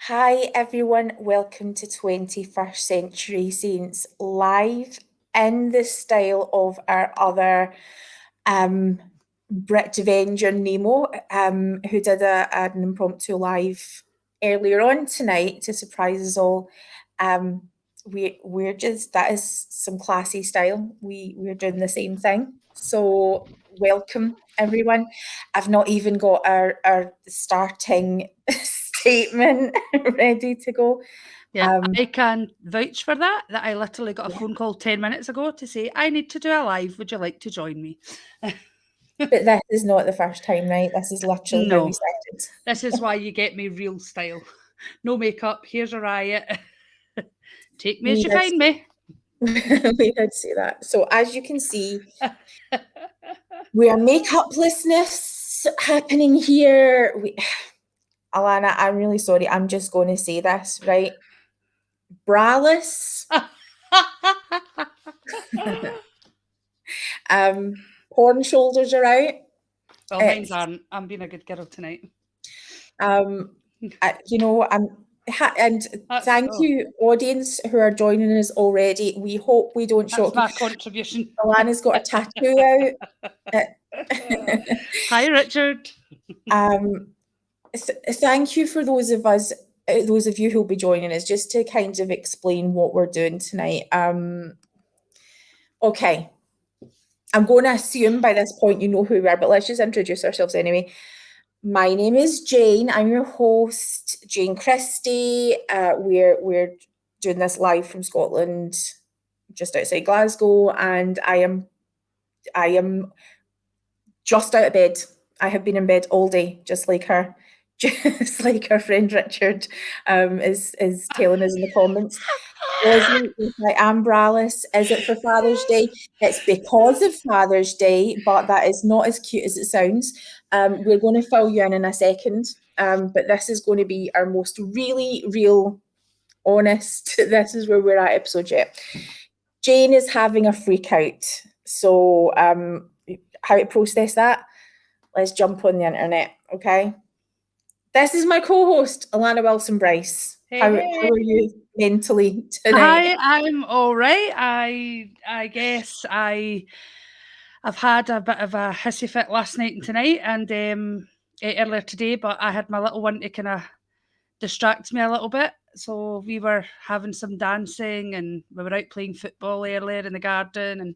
Hi everyone, welcome to 21st Century Saints live in the style of our other Brit Avenger Nemo, who did an impromptu live earlier on tonight to surprise us all. We're just that is some classy style. We're doing the same thing. So welcome everyone. I've not even got our starting statement ready to go. Yeah, I can vouch for that I literally got a phone call 10 minutes ago to say, I need to do a live. Would you like to join me? But this is not the first time, right? This is literally how we No, started. this is why you get me real style. No makeup. Here's a riot. Take me as you find me. We did say that. So as you can see, we are makeuplessness happening here. Alana, I'm really sorry. I'm just going to say this, right? Braless. Porn shoulders are out. Well, mine aren't. I'm being a good girl tonight. And thank you, audience who are joining us already. We hope we don't shock you. That's my contribution. Alana's got a tattoo out. Hi, Richard. Thank you for those of you who'll be joining us, just to kind of explain what we're doing tonight. Okay. I'm going to assume by this point you know who we are, but let's just introduce ourselves anyway. My name is Jane. I'm your host, Jane Christie. We're doing this live from Scotland, just outside Glasgow, and I am just out of bed. I have been in bed all day, just like her. Just like our friend Richard is telling us in the comments. Leslie, I am braless. Is it for Father's Day? It's because of Father's Day, but that is not as cute as it sounds. We're going to fill you in a second, but this is going to be our most really, real, honest. This is where we're at episode yet. Jane is having a freak out. So how to process that? Let's jump on the internet, okay? This is my co-host, Alana Wilson-Bryce. Hey, how are you mentally tonight? I'm all right. I guess I've had a bit of a hissy fit last night and tonight, and earlier today, but I had my little one to kind of distract me a little bit. So we were having some dancing, and we were out playing football earlier in the garden, and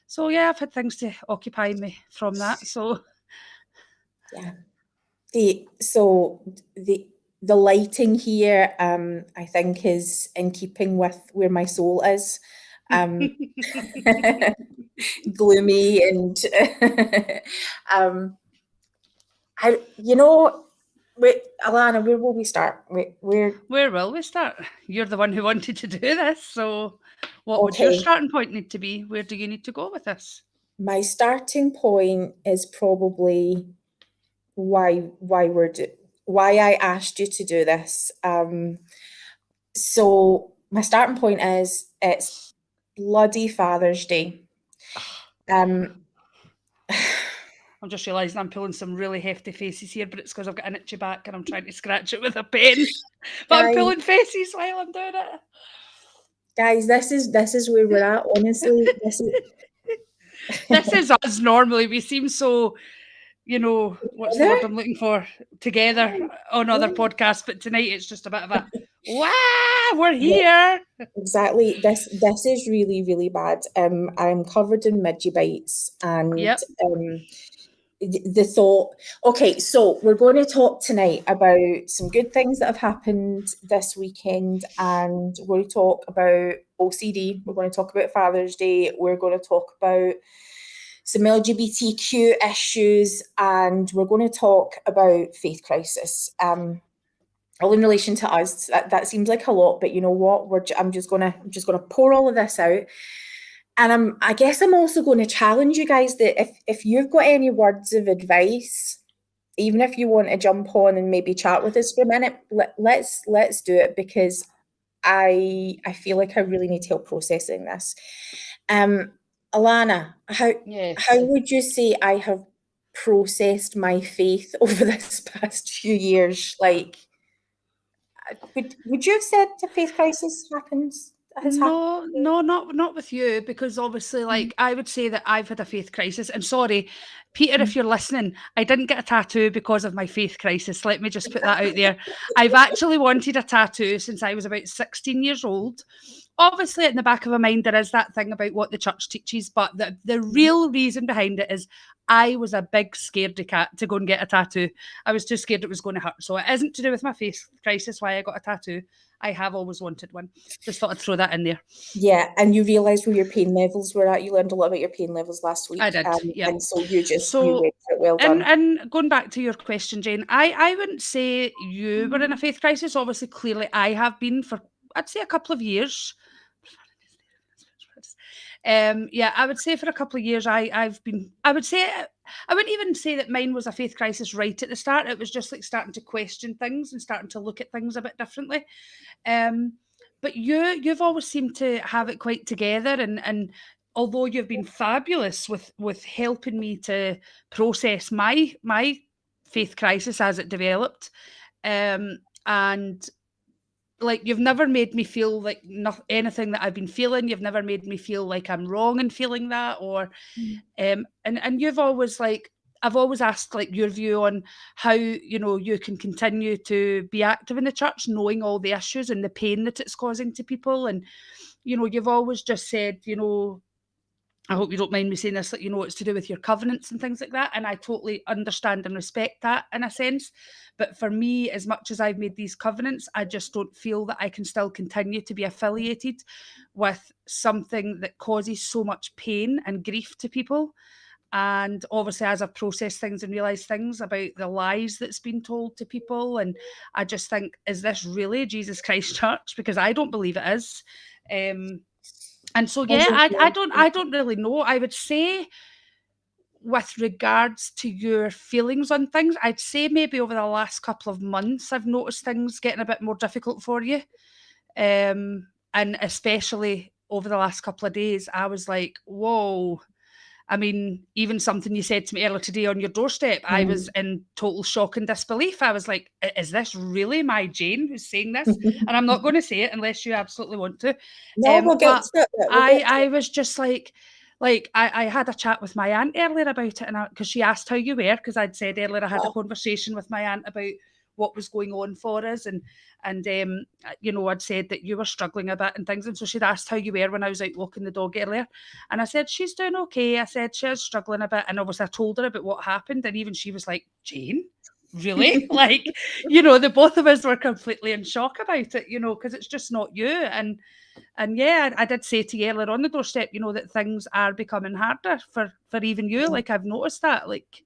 so yeah, I've had things to occupy me from that. So yeah, the lighting here, I think, is in keeping with where my soul is. Gloomy and wait, Alana, where will we start? Where will we start? You're the one who wanted to do this, so what would your starting point need to be? Where do you need to go with this? My starting point is probably why I asked you to do this. So my starting point is it's bloody Father's Day. I'm just realising I'm pulling some really hefty faces here, but it's because I've got an itchy back and I'm trying to scratch it with a pen. But I'm pulling faces while I'm doing it. Guys, this is where we're at. Honestly, this is us normally. We seem so, what's the word I'm looking for? Together on other podcasts, but tonight it's just a bit of a wow, we're here. Exactly. This is really, really bad. I'm covered in midgie bites, and the thought. Okay, so we're going to talk tonight about some good things that have happened this weekend, and we're going to talk about OCD. We're going to talk about Father's Day. We're going to talk about some LGBTQ issues, and we're going to talk about faith crisis. All in relation to us. That seems like a lot, but you know what? I'm just gonna pour all of this out. And I guess I'm also going to challenge you guys that if you've got any words of advice, even if you want to jump on and maybe chat with us for a minute, let's do it, because I feel like I really need help processing this. Alana, how would you say I have processed my faith over this past few years? Like, would you have said a faith crisis happens? Has happened? No, not with you, because obviously, like, I would say that I've had a faith crisis. And sorry, Peter, if you're listening, I didn't get a tattoo because of my faith crisis. Let me just put that out there. I've actually wanted a tattoo since I was about 16 years old. Obviously, in the back of my mind, there is that thing about what the church teaches, but the real reason behind it is I was a big scaredy cat to go and get a tattoo. I was too scared it was going to hurt. So it isn't to do with my faith crisis why I got a tattoo. I have always wanted one. Just thought I'd throw that in there. Yeah, and you realised where your pain levels were at. You learned a lot about your pain levels last week. I did, yeah. And so you So, went for it. Well done. And going back to your question, Jane, I wouldn't say you were in a faith crisis. Obviously, clearly I have been for, I'd say, a couple of years. Yeah, I would say for a couple of years I've been, I would say, I wouldn't even say that mine was a faith crisis right at the start. It was just like starting to question things and starting to look at things a bit differently. But you've always seemed to have it quite together, and although you've been fabulous with helping me to process my faith crisis as it developed, and like, you've never made me feel like anything that I've been feeling. You've never made me feel like I'm wrong in feeling that, or and you've always, like, I've always asked, like, your view on how, you know, you can continue to be active in the church, knowing all the issues and the pain that it's causing to people. And, you know, you've always just said, you know, I hope you don't mind me saying this, like, you know, it's to do with your covenants and things like that. And I totally understand and respect that in a sense. But for me, as much as I've made these covenants, I just don't feel that I can still continue to be affiliated with something that causes so much pain and grief to people. And obviously, as I've processed things and realised things about the lies that's been told to people, and I just think, is this really Jesus Christ Church? Because I don't believe it is. And so, yeah, I don't really know. I would say, with regards to your feelings on things, I'd say maybe over the last couple of months, I've noticed things getting a bit more difficult for you. And especially over the last couple of days, I was like, whoa. I mean, even something you said to me earlier today on your doorstep, I was in total shock and disbelief. I was like, is this really my Jane who's saying this? And I'm not going to say it unless you absolutely want to. No, we'll get to it. I was just like I had a chat with my aunt earlier about it, and because she asked how you were, because I'd said earlier I had a conversation with my aunt about what was going on for us, and you know, I'd said that you were struggling a bit and things, and so she'd asked how you were when I was out walking the dog earlier, and I said she's doing okay. I said she's struggling a bit, and obviously I told her about what happened, and even she was like, Jane, really? Like, you know, the both of us were completely in shock about it, you know, because it's just not you. And yeah, I did say to you earlier on the doorstep, you know, that things are becoming harder for even you. Like, I've noticed that. Like,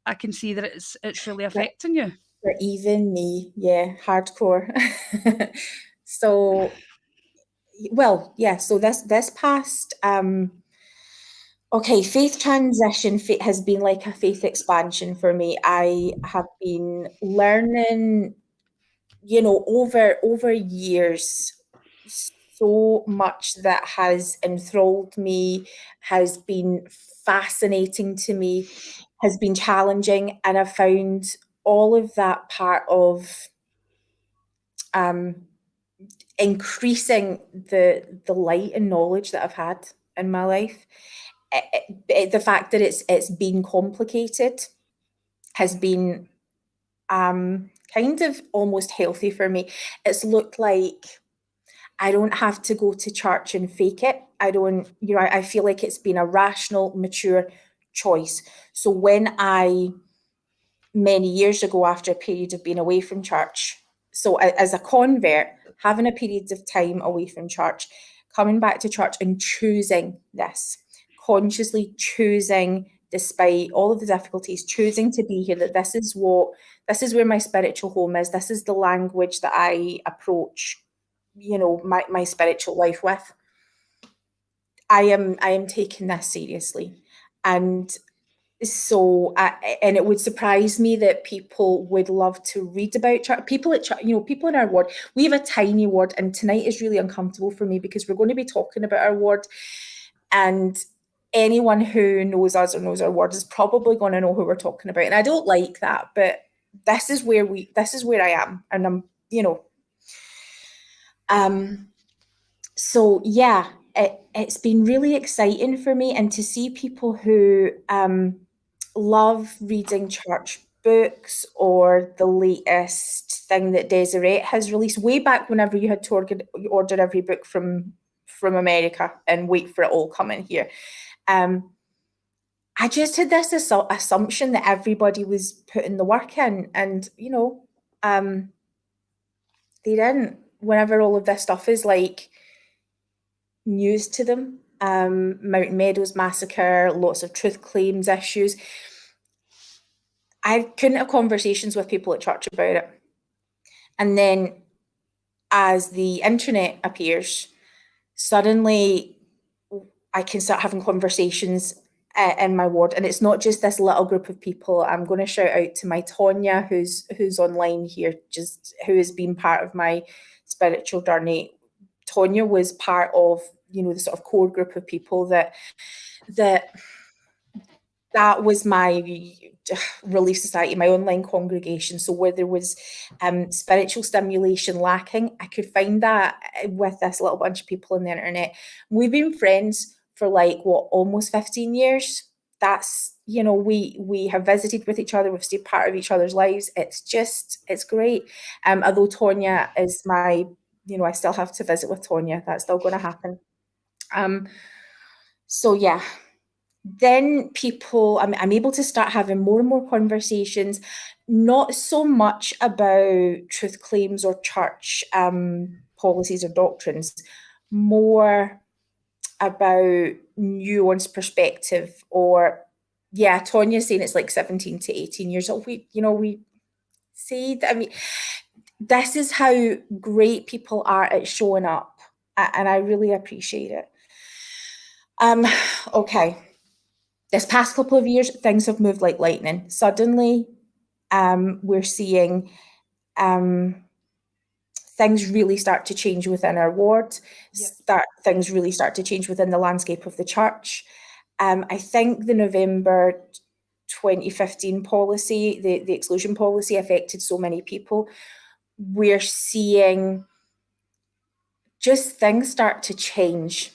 I can see that it's really affecting you. For even me, yeah, hardcore. So, well, yeah. So this past okay, faith transition has been like a faith expansion for me. I have been learning, you know, over years, so much that has enthralled me, has been fascinating to me, has been challenging, and I found all of that part of increasing the light and knowledge that I've had in my life. The fact that it's been complicated has been kind of almost healthy for me. It's looked like I don't have to go to church and fake it. I don't, you know, I feel like it's been a rational, mature choice. So when many years ago, after a period of being away from church, so as a convert, having a period of time away from church, coming back to church and choosing this, consciously choosing, despite all of the difficulties, choosing to be here, that this is where my spiritual home is. This is the language that I approach, you know, my spiritual life with. I am taking this seriously. And so, and it would surprise me that people would love to read about church. People at church, you know, people in our ward, we have a tiny ward, and tonight is really uncomfortable for me because we're going to be talking about our ward, and anyone who knows us or knows our ward is probably going to know who we're talking about. And I don't like that, but this is where I am, and I'm, you know, So yeah, it's been really exciting for me, and to see people who love reading church books or the latest thing that Deseret has released, way back whenever you had to order every book from America and wait for it all coming here. I just had this assumption that everybody was putting the work in, and they didn't. Whenever all of this stuff is like news to them, Mountain Meadows massacre, lots of truth claims issues, I couldn't have conversations with people at church about it. And then as the internet appears, suddenly I can start having conversations in my ward, and it's not just this little group of people. I'm going to shout out to my Tonya, who's online here, just who has been part of my spiritual journey. Tonya was part of the sort of core group of people that was my Relief Society, my online congregation. So where there was spiritual stimulation lacking, I could find that with this little bunch of people on the internet. We've been friends for almost 15 years. That's, we have visited with each other, we've stayed part of each other's lives. It's great. Although Tonya is my, I still have to visit with Tonya. That's still going to happen. So yeah, then I'm able to start having more and more conversations, not so much about truth claims or church policies or doctrines, more about nuanced perspective. Or Tonya's saying it's like 17 to 18 years old. We see that. I mean, this is how great people are at showing up, and I really appreciate it. Okay. This past couple of years, things have moved like lightning. Suddenly, we're seeing things really start to change within our ward. Yep. Things really start to change within the landscape of the church. I think the November 2015 policy, the exclusion policy, affected so many people. We're seeing just things start to change.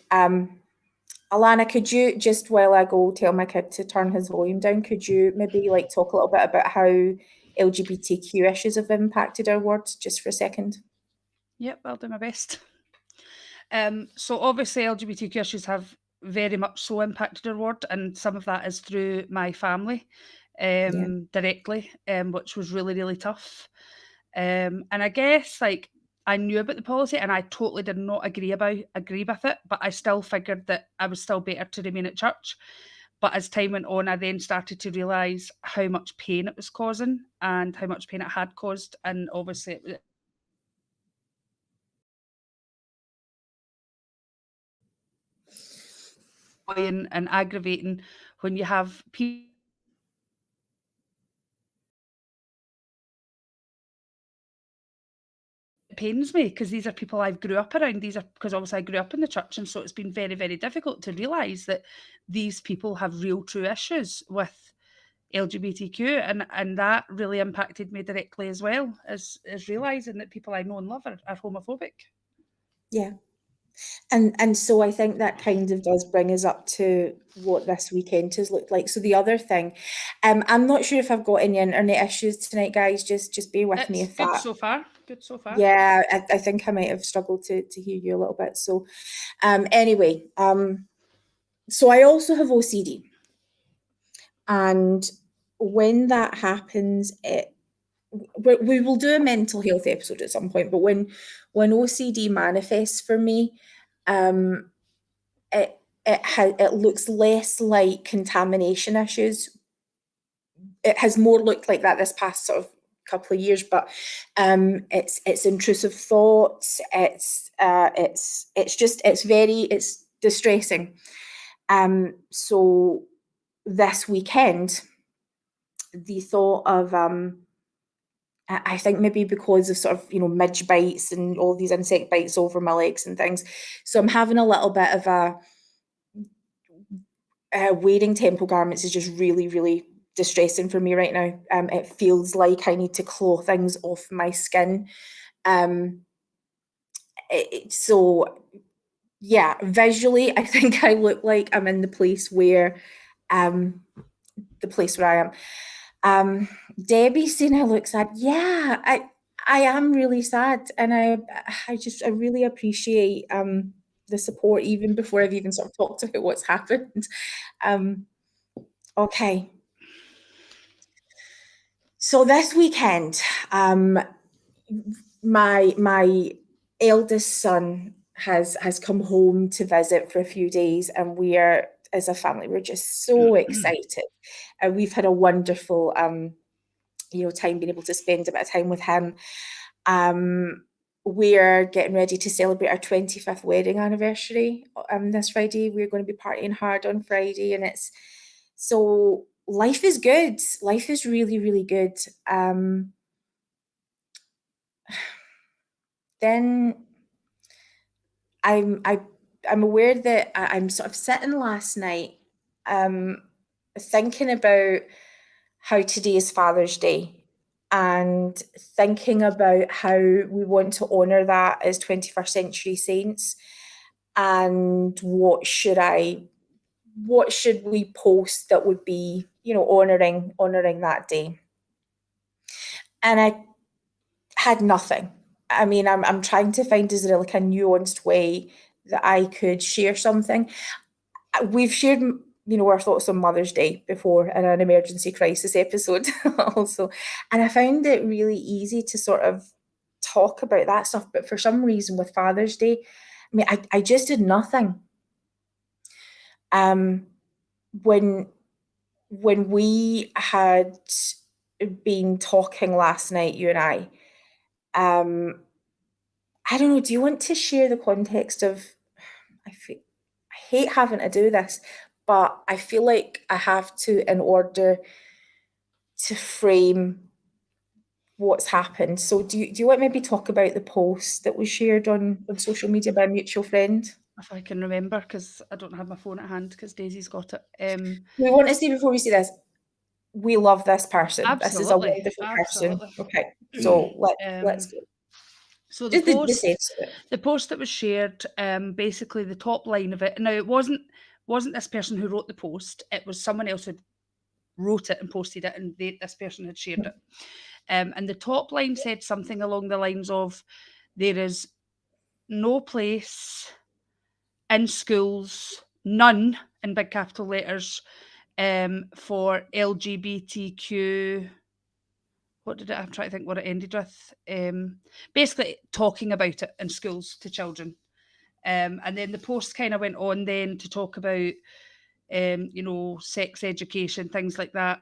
Alana, could you, just while I go tell my kid to turn his volume down, could you maybe talk a little bit about how LGBTQ issues have impacted our ward just for a second? Yep, I'll do my best. So obviously LGBTQ issues have very much so impacted our ward, and some of that is through my family directly, which was really, really tough. And I guess I knew about the policy and I totally did not agree with it, but I still figured that I was still better to remain at church. But as time went on, I then started to realise how much pain it was causing and how much pain it had caused. And obviously it was annoying and aggravating when you have people. It pains me because these are people I've grew up around. These are because obviously I grew up in the church, and so it's been very, very difficult to realise that these people have real, true issues with LGBTQ, and that really impacted me directly as well as realising that people I know and love are homophobic. Yeah. And so I think that kind of does bring us up to what this weekend has looked like. So the other thing, I'm not sure if I've got any internet issues tonight, guys. Just bear with me It's if good that. so far. Good so far. Yeah, I think I might have struggled to hear you a little bit. So anyway, so I also have OCD. And when that happens, we will do a mental health episode at some point, but when OCD manifests for me, it looks less like contamination issues. It has more looked like that this past sort of couple of years, but it's intrusive thoughts. It's distressing. So this weekend, the thought of I think maybe because of sort of midge bites and all these insect bites over my legs and things, so I'm having a little bit of a wearing temple garments is just really, really distressing for me right now. It feels like I need to claw things off my skin. So yeah, visually, I think I look like I'm in the place where I am. Debbie saying I look sad. Yeah, I am really sad, and I really appreciate the support even before I've even sort of talked about what's happened. Okay. So this weekend, my eldest son has come home to visit for a few days, and we are, as a family, we're just so excited. And we've had a wonderful time being able to spend a bit of time with him. We're getting ready to celebrate our 25th wedding anniversary this Friday. We're going to be partying hard on Friday, and it's so life is good. Life is really, really good. Then I'm aware that I'm sort of sitting last night, thinking about how today is Father's Day, and thinking about how we want to honour that as 21st century saints, and what should we post that would be, honouring that day. And I had nothing. I mean, I'm trying to find, is there like a nuanced way that I could share something? We've shared, our thoughts on Mother's Day before in an emergency crisis episode also. And I found it really easy to sort of talk about that stuff. But for some reason with Father's Day, I mean, I just did nothing. When we had been talking last night, you and I don't know, do you want to share the context of, I hate having to do this, but I feel like I have to in order to frame what's happened. So do you want to maybe talk about the post that was shared on social media by a mutual friend? If I can remember, because I don't have my phone at hand because Daisy's got it. We want to say before we say this, we love this person. Absolutely, this is a wonderful person. Okay, so let's go. So the post, the, the post that was shared, basically the top line of it. Now it wasn't this person who wrote the post. It was someone else who wrote it and posted it, and this person had shared it. And the top line said something along the lines of, "There is no place in schools, none in big capital letters, for LGBTQ." What did it? I'm trying to think what it ended with. Basically, talking about it in schools to children. And then the post kind of went on then to talk about, sex education, things like that.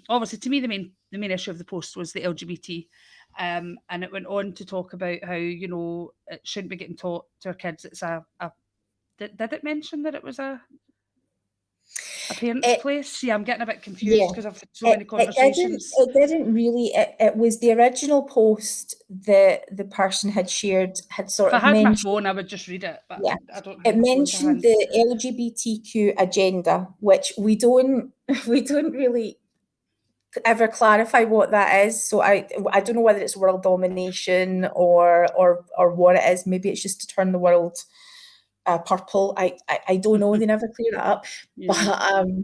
Obviously, to me, the main issue of the post was the LGBT. And it went on to talk about how, it shouldn't be getting taught to our kids. It's did it mention that it was a parent's place? Yeah, I'm getting a bit confused because I've had so many conversations. It didn't really. It was the original post that the person had shared had sort of mentioned. If I had my phone, I would just read it, but yeah. I don't have it mentioned the LGBTQ agenda, which we don't really ever clarify what that is. So I don't know whether it's world domination or what it is. Maybe it's just to turn the world purple. I don't know. They never clear that up. Yeah. But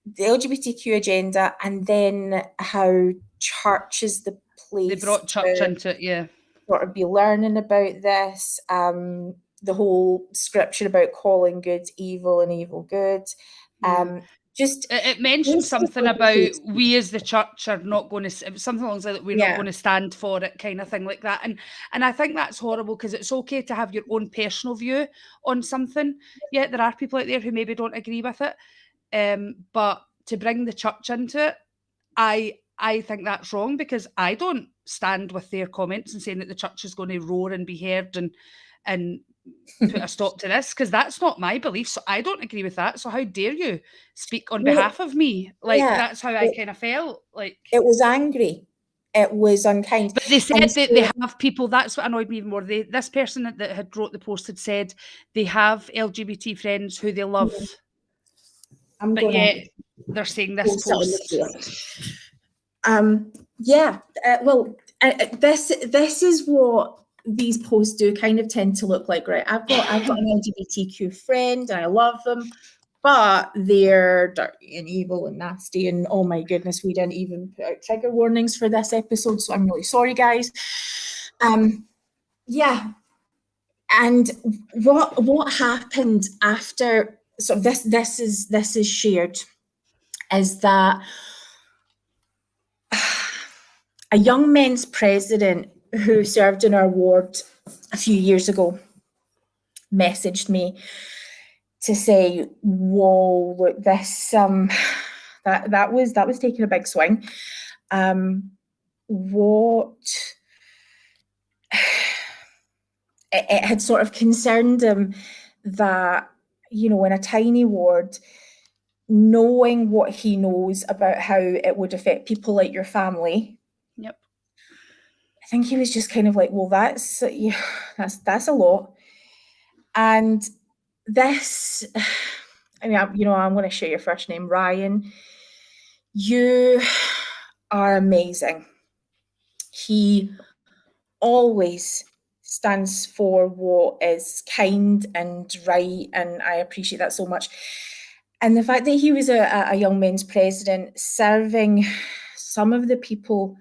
the LGBTQ agenda, and then how church is the place. They brought church into it, yeah. Sort of be learning about this. The whole scripture about calling good evil and evil good. Just it mentioned something about we as the church are not going to. It was something along that we're not going to stand for it, kind of thing like that. And I think that's horrible because it's okay to have your own personal view on something. Yeah, there are people out there who maybe don't agree with it, but to bring the church into it, I think that's wrong because I don't stand with their comments and saying that the church is going to roar and be heard and put a stop to this, because that's not my belief. So I don't agree with that. So how dare you speak on behalf of me? That's how I kind of felt. Like, it was angry. It was unkind. But they said that they have people, that's what annoyed me even more. This person that had wrote the post had said they have LGBT friends who they love. But yet they're saying this post. Well, this is what these posts do kind of tend to look like, right, I've got an LGBTQ friend and I love them, but they're dirty and evil and nasty, and oh my goodness, we didn't even put out trigger warnings for this episode, so I'm really sorry, guys. Yeah. And what happened after, so this is shared, is that a young men's president who served in our ward a few years ago messaged me to say, whoa, look, this that was taking a big swing. What it had sort of concerned him that, you know, in a tiny ward, knowing what he knows about how it would affect people like your family. Yep. I think he was just kind of like, well, that's a lot. And this, I mean, you know, I'm going to share your first name, Ryan. You are amazing. He always stands for what is kind and right, and I appreciate that so much. And the fact that he was a young men's president, serving some of the people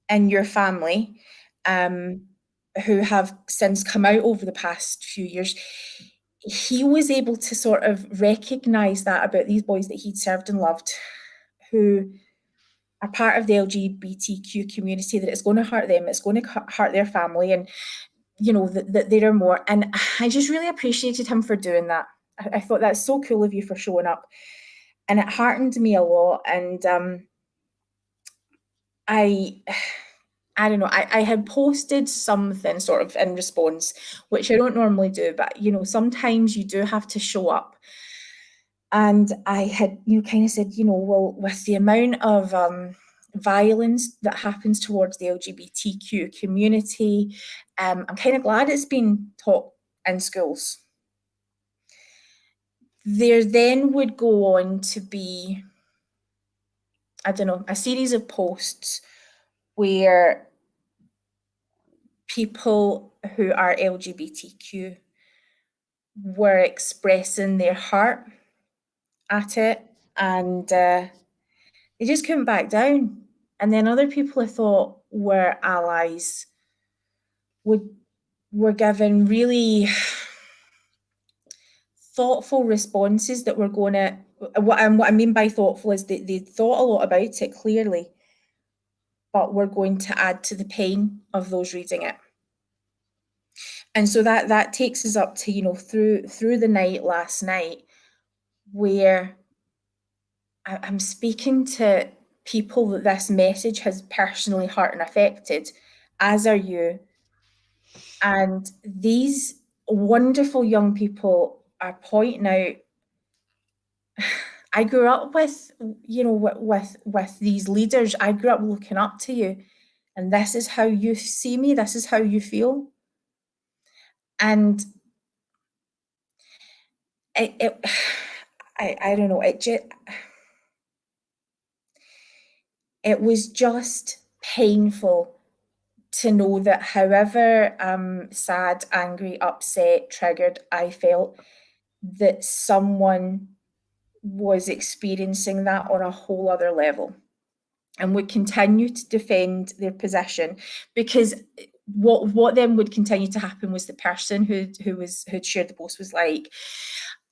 in your family who have since come out over the past few years, he was able to sort of recognise that about these boys that he'd served and loved, who are part of the LGBTQ community, that it's going to hurt them, it's going to hurt their family, and, you know, that there are more. And I just really appreciated him for doing that. I thought that's so cool of you for showing up. And it heartened me a lot. And I don't know, I had posted something sort of in response, which I don't normally do, but, you know, sometimes you do have to show up. And I had, you know, kind of said, you know, well, with the amount of violence that happens towards the LGBTQ community, I'm kind of glad it's been taught in schools. There then would go on to be, I don't know, a series of posts where people who are LGBTQ were expressing their heart at it, and they just couldn't back down. And then other people I thought were allies were given really thoughtful responses that were going to, what I mean by thoughtful is they thought a lot about it clearly, but were going to add to the pain of those reading it. And so that takes us up to, you know, through the night last night, where I'm speaking to people that this message has personally hurt and affected, as are you. And these wonderful young people are pointing out, I grew up with, you know, with these leaders. I grew up looking up to you, and this is how you see me. This is how you feel. And I don't know. It was just painful to know that however sad, angry, upset, triggered I felt, that someone was experiencing that on a whole other level and would continue to defend their position, because what then would continue to happen was the person who'd shared the post was like,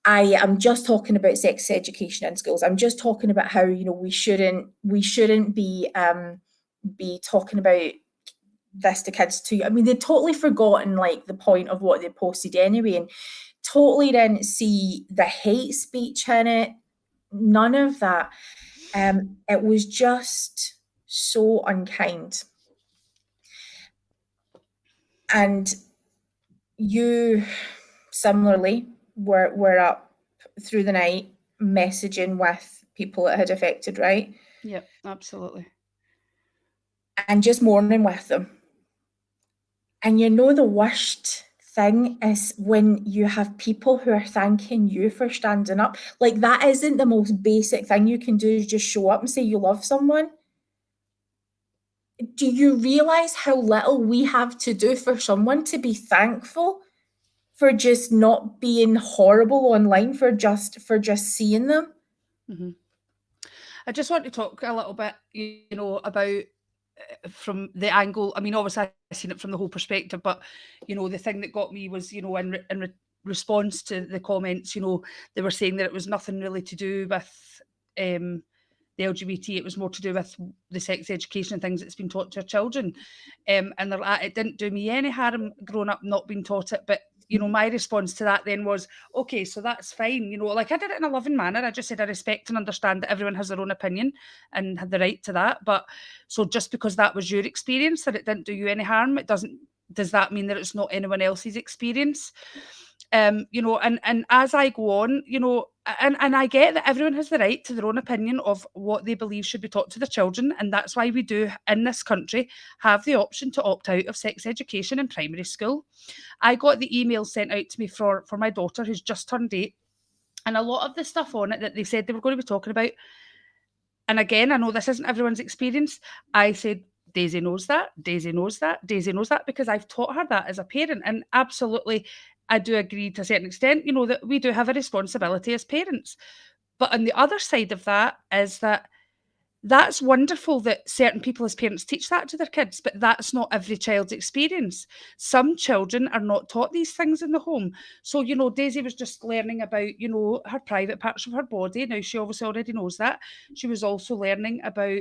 I am just talking about sex education in schools. I'm just talking about how, you know, we shouldn't be talking about this to kids too. I mean, they'd totally forgotten like the point of what they posted anyway, and totally didn't see the hate speech in it. None of that. It was just so unkind. And you similarly were up through the night messaging with people it had affected, right? Yep, absolutely. And just mourning with them. And you know, the worst thing is when you have people who are thanking you for standing up. Like, that isn't the most basic thing you can do, is just show up and say you love someone. do you realise how little we have to do for someone to be thankful for just not being horrible online, for just seeing them? Mm-hmm. I just want to talk a little bit, about from the angle. I mean, obviously, I've seen it from the whole perspective, but the thing that got me was, in response to the comments, they were saying that it was nothing really to do with the LGBT. It was more to do with the sex education and things that's been taught to our children. And they're like, it didn't do me any harm growing up not being taught it, but my response to that then was, okay, so that's fine. Like, I did it in a loving manner. I just said I respect and understand that everyone has their own opinion and had the right to that. But so just because that was your experience, that it didn't do you any harm, does that mean that it's not anyone else's experience? And as I go on, and I get that everyone has the right to their own opinion of what they believe should be taught to their children, and that's why we do in this country have the option to opt out of sex education in primary school. I got the email sent out to me for my daughter who's just turned 8, and a lot of the stuff on it that they said they were going to be talking about, and again, I know this isn't everyone's experience, I said, Daisy knows that, Daisy knows that, Daisy knows that, because I've taught her that as a parent. And absolutely, I do agree to a certain extent, that we do have a responsibility as parents. But on the other side of that is that that's wonderful that certain people as parents teach that to their kids, but that's not every child's experience. Some children are not taught these things in the home. So, Daisy was just learning about, her private parts of her body. Now, she obviously already knows that. She was also learning about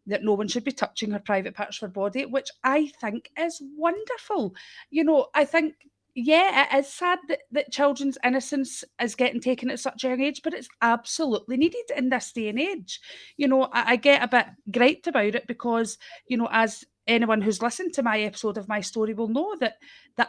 that no one should be touching her private parts of her body, which I think is wonderful. I think, yeah, it is sad that children's innocence is getting taken at such a young age, but it's absolutely needed in this day and age. I get a bit griped about it because, as anyone who's listened to my episode of my story will know, that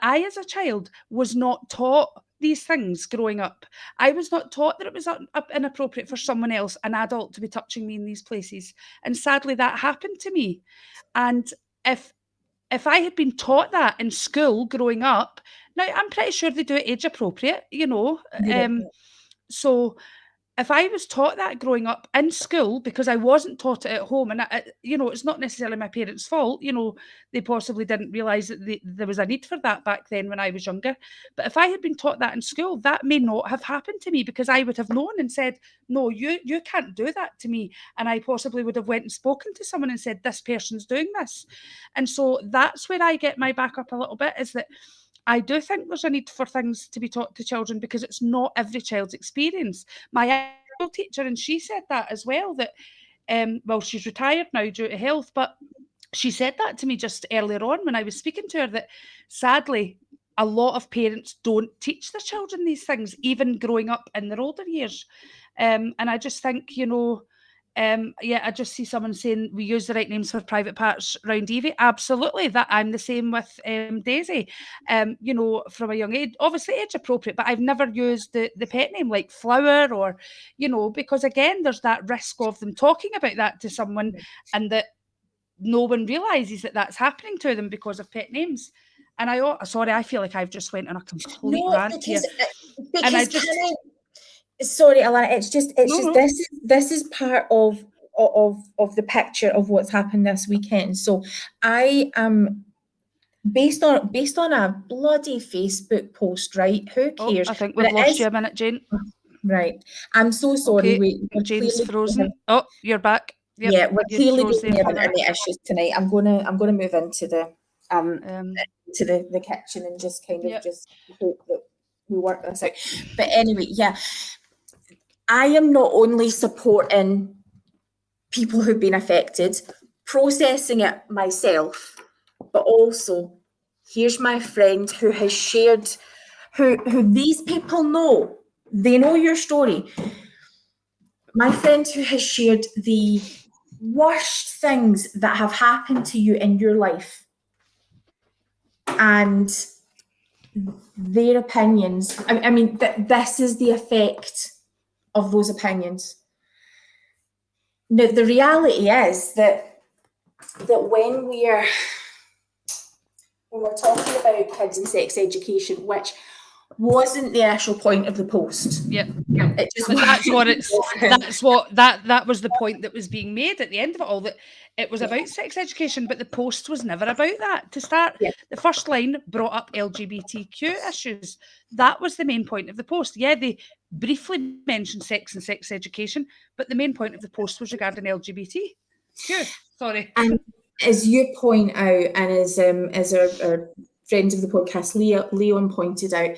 I, as a child, was not taught these things growing up. I was not taught that it was inappropriate for someone else, an adult, to be touching me in these places. And sadly, that happened to me. And if I had been taught that in school growing up, now I'm pretty sure they do it age appropriate, so if I was taught that growing up in school, because I wasn't taught it at home, and it's not necessarily my parents' fault, they possibly didn't realise that there was a need for that back then when I was younger. But if I had been taught that in school, that may not have happened to me, because I would have known and said, no, you can't do that to me. And I possibly would have went and spoken to someone and said, this person's doing this. And so that's where I get my back up a little bit, is that I do think there's a need for things to be taught to children, because it's not every child's experience. My teacher, and she said that as well, that well, she's retired now due to health, but she said that to me just earlier on when I was speaking to her, that sadly a lot of parents don't teach their children these things, even growing up in their older years. And I just think, I just see someone saying we use the right names for private parts around Evie. Absolutely, that I'm the same with Daisy. From a young age, obviously age appropriate, but I've never used the pet name like Flower, or because again, there's that risk of them talking about that to someone, and that no one realizes that that's happening to them because of pet names. And I feel like I've just went on a complete rant here. And I just. Sorry, Alana. It's just this is part of the picture of what's happened this weekend. So I am based on a bloody Facebook post, right? Who cares? I think we've lost you a minute, Jane. Right. I'm so sorry. Okay. Jane's frozen. Oh, you're back. Yep. Yeah, we're clearly going to have internet issues tonight. I'm gonna move into the to the kitchen and just kind of just hope that we work this out. But anyway, yeah. I am not only supporting people who've been affected, processing it myself, but also here's my friend who has shared, who these people know, they know your story. My friend who has shared the worst things that have happened to you in your life, and their opinions. I mean, this is the effect of those opinions. Now, the reality is that when we're talking about kids and sex education, which wasn't the actual point of the post. Yep. It just But that's what it's. wasn't. That was the point that was being made at the end of it all. That it was about sex education, but the post was never about that. To start, Yeah. the first line brought up LGBTQ issues. That was the main point of the post. Yeah, they briefly mentioned sex and sex education, but the main point of the post was regarding LGBTQ. Sorry. And as you point out, and as our friend of the podcast, Leon pointed out,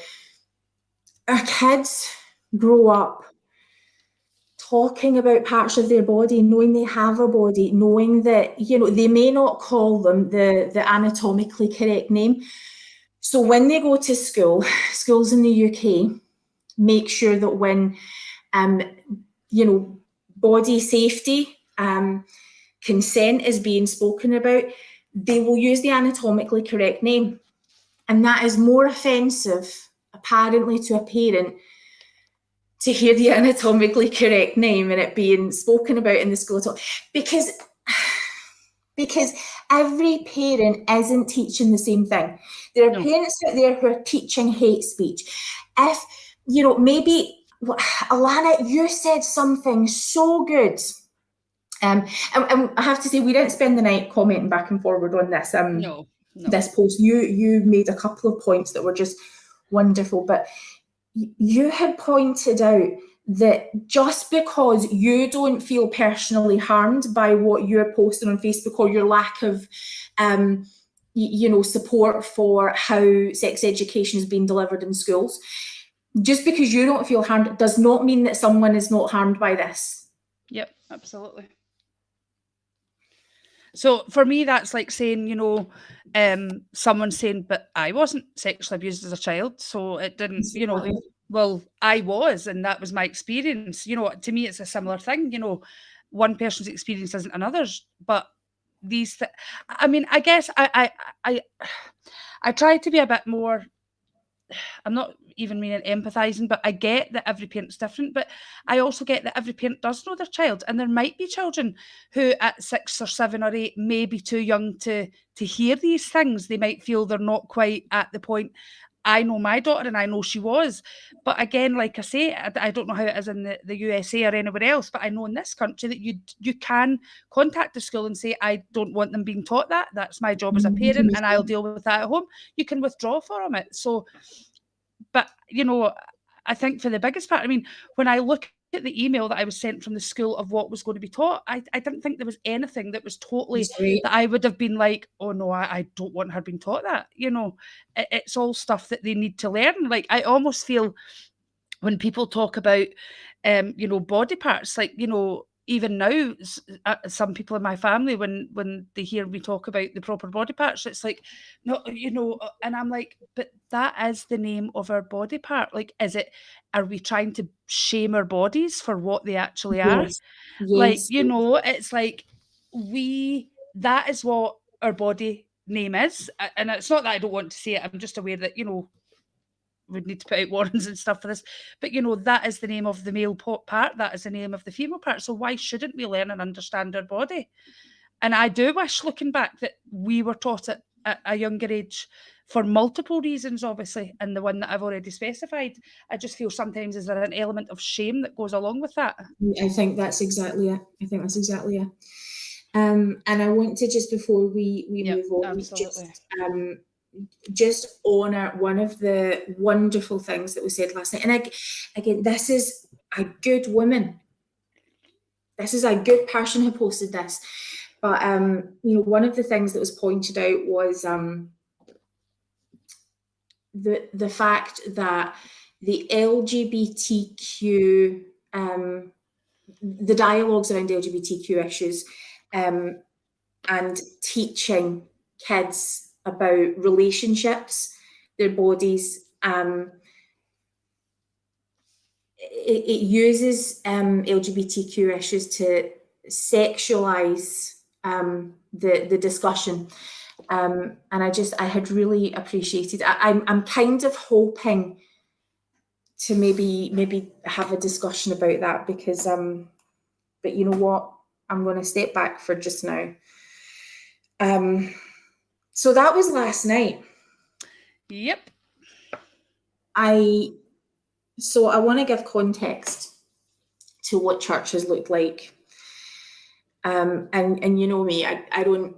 our kids grow up talking about parts of their body, knowing they have a body, knowing that, you know, they may not call them the anatomically correct name. So when they go to schools in the UK make sure that when, you know, body safety, consent is being spoken about, they will use the anatomically correct name. And that is more offensive, apparently, to a parent to hear the anatomically correct name and it being spoken about in the school at all. Because every parent isn't teaching the same thing. There are parents out there who are teaching hate speech. If, you know, maybe, Alana, you said something so good. And I have to say, we didn't spend the night commenting back and forward on this. No. This post. You made a couple of points that were just wonderful, but you had pointed out that just because you don't feel personally harmed by what you're posting on Facebook or your lack of, you know, support for how sex education is being delivered in schools, just because you don't feel harmed does not mean that someone is not harmed by this. Yep, absolutely. So for me, that's like saying, you know, someone saying, but I wasn't sexually abused as a child, so it didn't, you know, well, I was, and that was my experience. You know, to me, it's a similar thing. You know, one person's experience isn't another's, but these, I mean, I guess I try to be a bit more. I'm not even meaning empathizing, but I get that every parent's different, but I also get that every parent does know their child, and there might be children who at 6 or 7 or 8 may be too young to hear these things. They might feel they're not quite at the point. I know my daughter and I know she was. But again, like I say, I don't know how it is in the USA or anywhere else, but I know in this country that you can contact the school and say, I don't want them being taught that. That's my job as a parent and I'll deal with that at home. You can withdraw from it. So, but, you know, I think for the biggest part, I mean, when I look at the email that I was sent from the school of what was going to be taught, I didn't think there was anything that was totally that I would have been like, oh no, I don't want her being taught that. You know, it's all stuff that they need to learn. Like, I almost feel when people talk about, you know, body parts, like, you know, even now, some people in my family, when they hear me talk about the proper body parts, it's like, no, you know, and I'm like, but that is the name of our body part. Like, are we trying to shame our bodies for what they actually are? Yes. Like, Yes. you know, it's like that is what our body name is. And it's not that I don't want to say it. I'm just aware that, you know, would need to put out warnings and stuff for this. But, you know, that is the name of the male part. That is the name of the female part. So why shouldn't we learn and understand our body? And I do wish, looking back, that we were taught it at a younger age for multiple reasons, obviously, and the one that I've already specified. I just feel sometimes is there an element of shame that goes along with that? I think that's exactly it. And I want to, just before we move on, absolutely. Just honour one of the wonderful things that was said last night. And again, this is a good woman. This is a good person who posted this. But you know, one of the things that was pointed out was the fact that the LGBTQ, the dialogues around LGBTQ issues, and teaching kids about relationships, their bodies, it uses LGBTQ issues to sexualize the discussion. And I had really appreciated. I'm kind of hoping to maybe have a discussion about that, because but you know what, I'm going to step back for just now. So that was last night. Yep. So I want to give context to what church has looked like. And you know me, I don't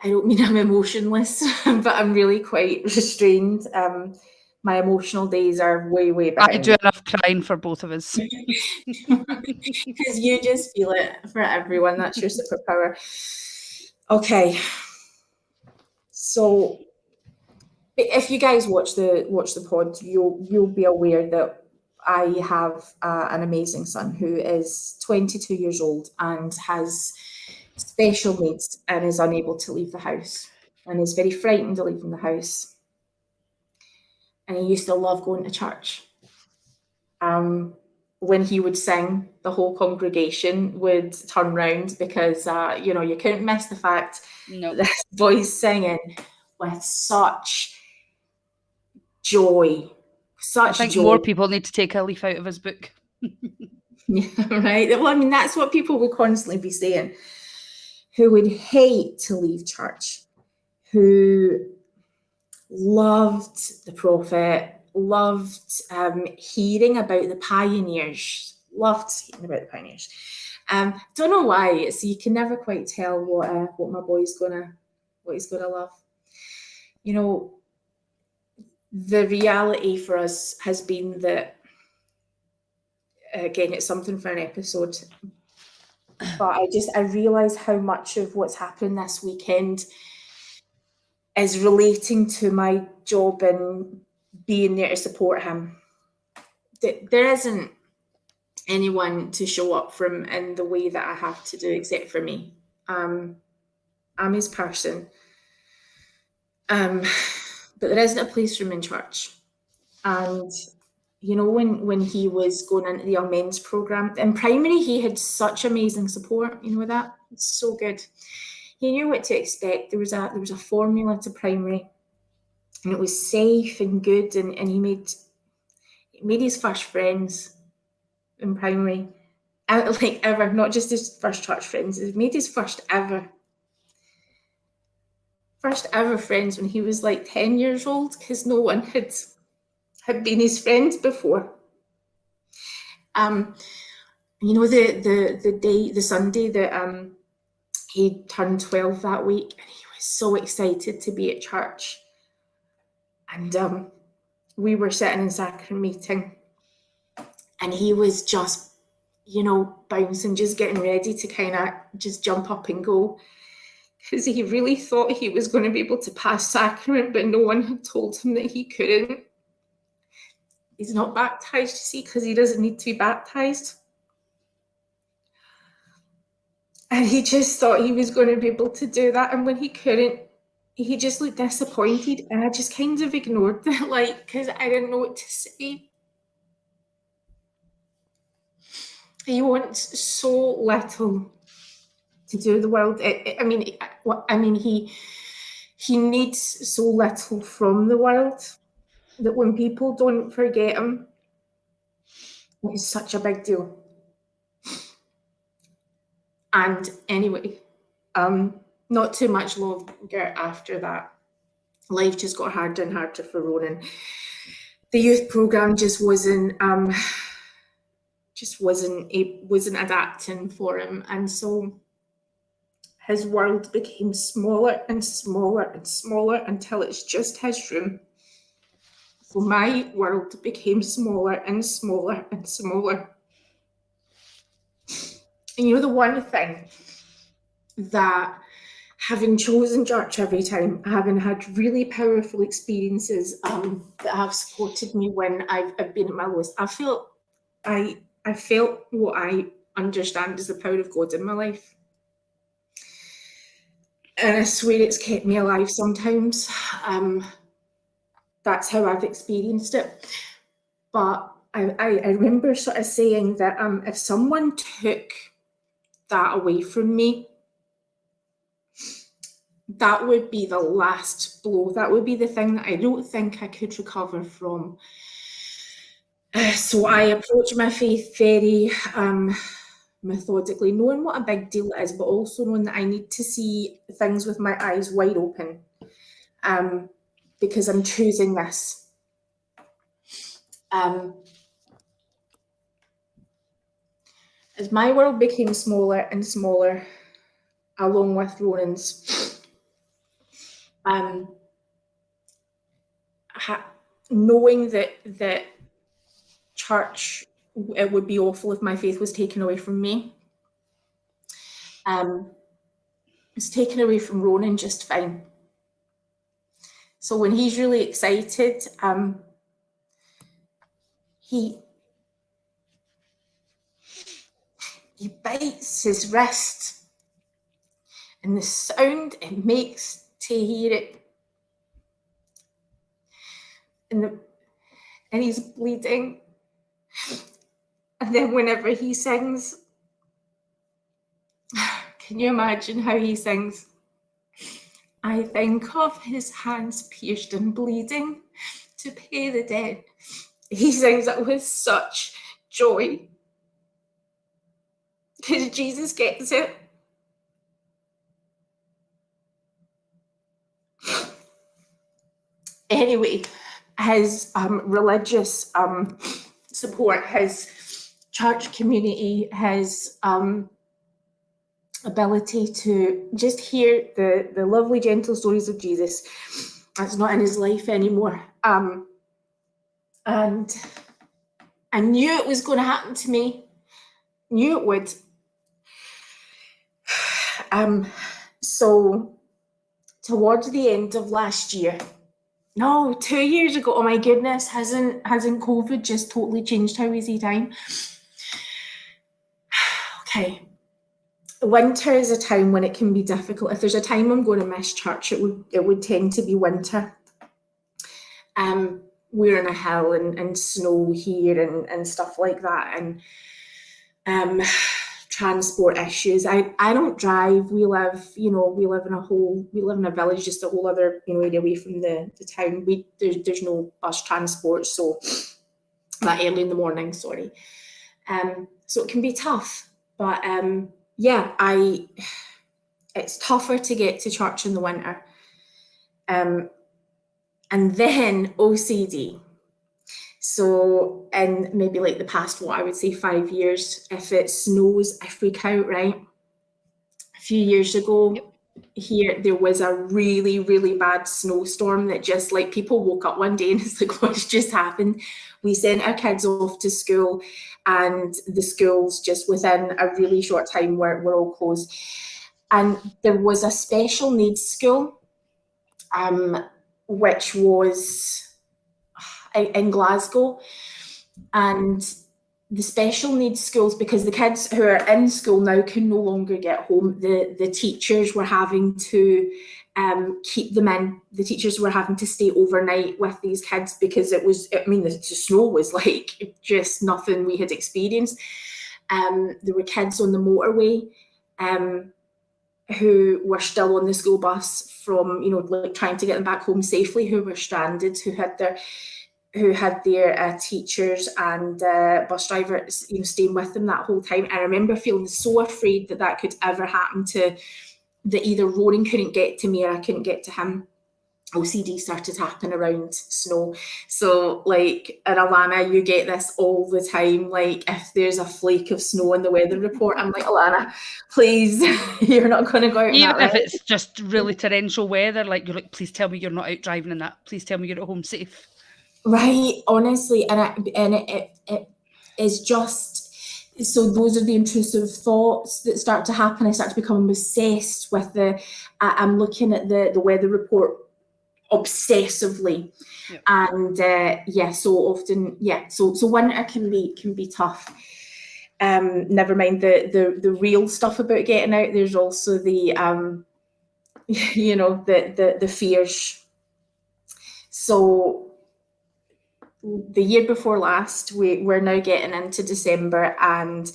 mean I'm emotionless, but I'm really quite restrained. My emotional days are way behind. I do enough crying for both of us. Because you just feel it for everyone. That's your superpower. Okay. So if you guys watch the pod, you'll be aware that I have an amazing son who is 22 years old and has special needs and is unable to leave the house and is very frightened of leaving the house. And he used to love going to church. When he would sing, the whole congregation would turn round because, you couldn't miss the fact that this boy's singing with such joy. I think more people need to take a leaf out of his book. Yeah, right. Well, I mean, that's what people would constantly be saying, who would hate to leave church, who loved the prophet, loved hearing about the pioneers, Don't know why. So you can never quite tell what my boy's gonna love. You know, the reality for us has been that, again, it's something for an episode, but I realise how much of what's happened this weekend is relating to my job and being there to support him. There isn't anyone to show up from in the way that I have to do except for me. I'm his person. But there isn't a place for him in church. And you know, when he was going into the young men's program in primary, he had such amazing support. You know that? It's so good. He knew what to expect. There was a formula to primary, and it was safe and good. And he made his first friends in primary, like ever, not just his first church friends. He made his first ever friends when he was like 10 years old, because no one had been his friends before. You know, the Sunday that he turned 12 that week, and he was so excited to be at church. And we were sitting in sacrament meeting, and he was just, bouncing, just getting ready to kind of just jump up and go, because he really thought he was going to be able to pass sacrament, but no one had told him that he couldn't. He's not baptized, you see, because he doesn't need to be baptized. And he just thought he was going to be able to do that. And when he couldn't, he just looked disappointed. And I just kind of ignored it, because I didn't know what to say. He wants so little to do the world. He needs so little from the world that when people don't forget him, it's such a big deal. And anyway, not too much longer after that, life just got harder and harder for Ronan. The youth program just wasn't adapting for him, and so his world became smaller and smaller and smaller until it's just his room. So my world became smaller and smaller and smaller. And you know, the one thing that, having chosen church every time, having had really powerful experiences that have supported me when I've been at my lowest, I felt what I understand is the power of God in my life. And I swear it's kept me alive sometimes. That's how I've experienced it. But I remember sort of saying that if someone took that away from me, that would be the last blow. That would be the thing that I don't think I could recover from. So I approach my faith very methodically, knowing what a big deal it is, but also knowing that I need to see things with my eyes wide open, because I'm choosing this. As my world became smaller and smaller, along with Ronan's, knowing that church, it would be awful if my faith was taken away from me. It's taken away from Ronan just fine. So when he's really excited, he bites his wrist, and the sound it makes to hear it, and he's bleeding. And then whenever he sings, can you imagine how he sings? I think of his hands pierced and bleeding to pay the debt. He sings it with such joy because Jesus gets it. Anyway, his religious support, his church community, his ability to just hear the lovely, gentle stories of Jesus, that's not in his life anymore. And I knew it was going to happen to me. Knew it would. So towards the end of last year, no, 2 years ago, oh my goodness, hasn't COVID just totally changed how we see time? Okay. Winter is a time when it can be difficult. If there's a time I'm going to miss church, it would tend to be winter. We're on a hill and snow here and stuff like that, and transport issues. I don't drive. We live in a village, just a whole other area away from the town. There's no bus transport, so that early in the morning, sorry. So it can be tough, but yeah, it's tougher to get to church in the winter. And then OCD. So in maybe like the past, what I would say 5 years, if it snows, I freak out, right? A few years ago, Yep. Here, there was a really, really bad snowstorm that just like people woke up one day and it's like, what's just happened? We sent our kids off to school and the schools just within a really short time were all closed. And there was a special needs school, which was in Glasgow, and the special needs schools, because the kids who are in school now can no longer get home, the teachers were having to keep them in. The teachers were having to stay overnight with these kids because the snow was like just nothing we had experienced. There were kids on the motorway who were still on the school bus from, like trying to get them back home safely, who were stranded, who had their teachers and bus drivers, staying with them that whole time. I remember feeling so afraid that could ever happen that either Ronan couldn't get to me or I couldn't get to him. OCD started happening around snow. So like, and Alana, you get this all the time. Like if there's a flake of snow in the weather report, I'm like, Alana, please, you're not going to go out. Even if it's just really torrential weather, like you're like, please tell me you're not out driving in that. Please tell me you're at home safe. Right, honestly, and it is just. So those are the intrusive thoughts that start to happen. I start to become obsessed with I'm looking at the weather report obsessively. Yep. And so often, so winter can be tough. Never mind the real stuff about getting out. There's also the the fears. So the year before last, we're now getting into December, and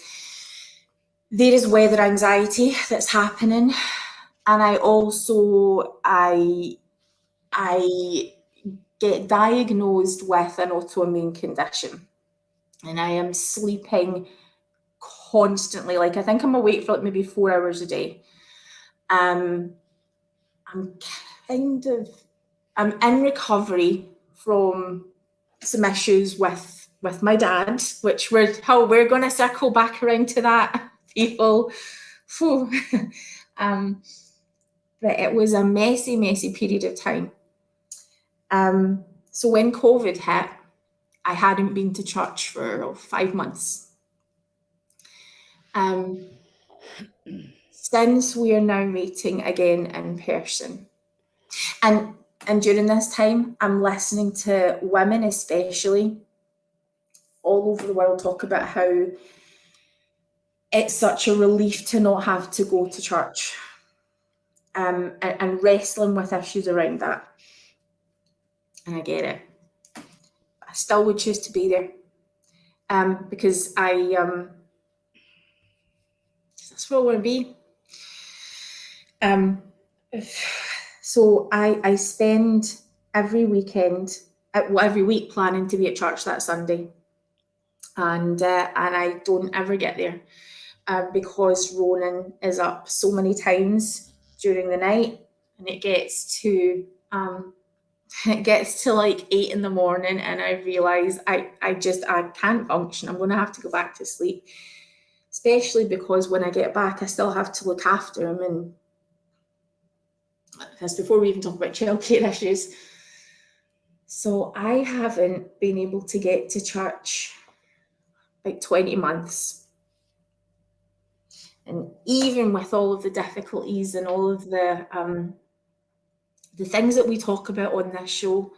there is weather anxiety that's happening, and I get diagnosed with an autoimmune condition, and I am sleeping constantly. Like I think I'm awake for like maybe 4 hours a day. I'm in recovery from some issues with with my dad, which we're going to circle back around to that, people. But it was a messy, messy period of time. So when COVID hit, I hadn't been to church for 5 months. Since we are now meeting again in person, and during this time, I'm listening to women, especially all over the world, talk about how it's such a relief to not have to go to church, and wrestling with issues around that. And I get it. I still would choose to be there, because that's where I want to be. So I spend every week planning to be at church that Sunday, and I don't ever get there, because Ronan is up so many times during the night, and it gets to like 8 in the morning, and I realise I can't function. I'm going to have to go back to sleep, especially because when I get back, I still have to look after him, and that's before we even talk about childcare issues. So I haven't been able to get to church like 20 months. And even with all of the difficulties and all of the things that we talk about on this show,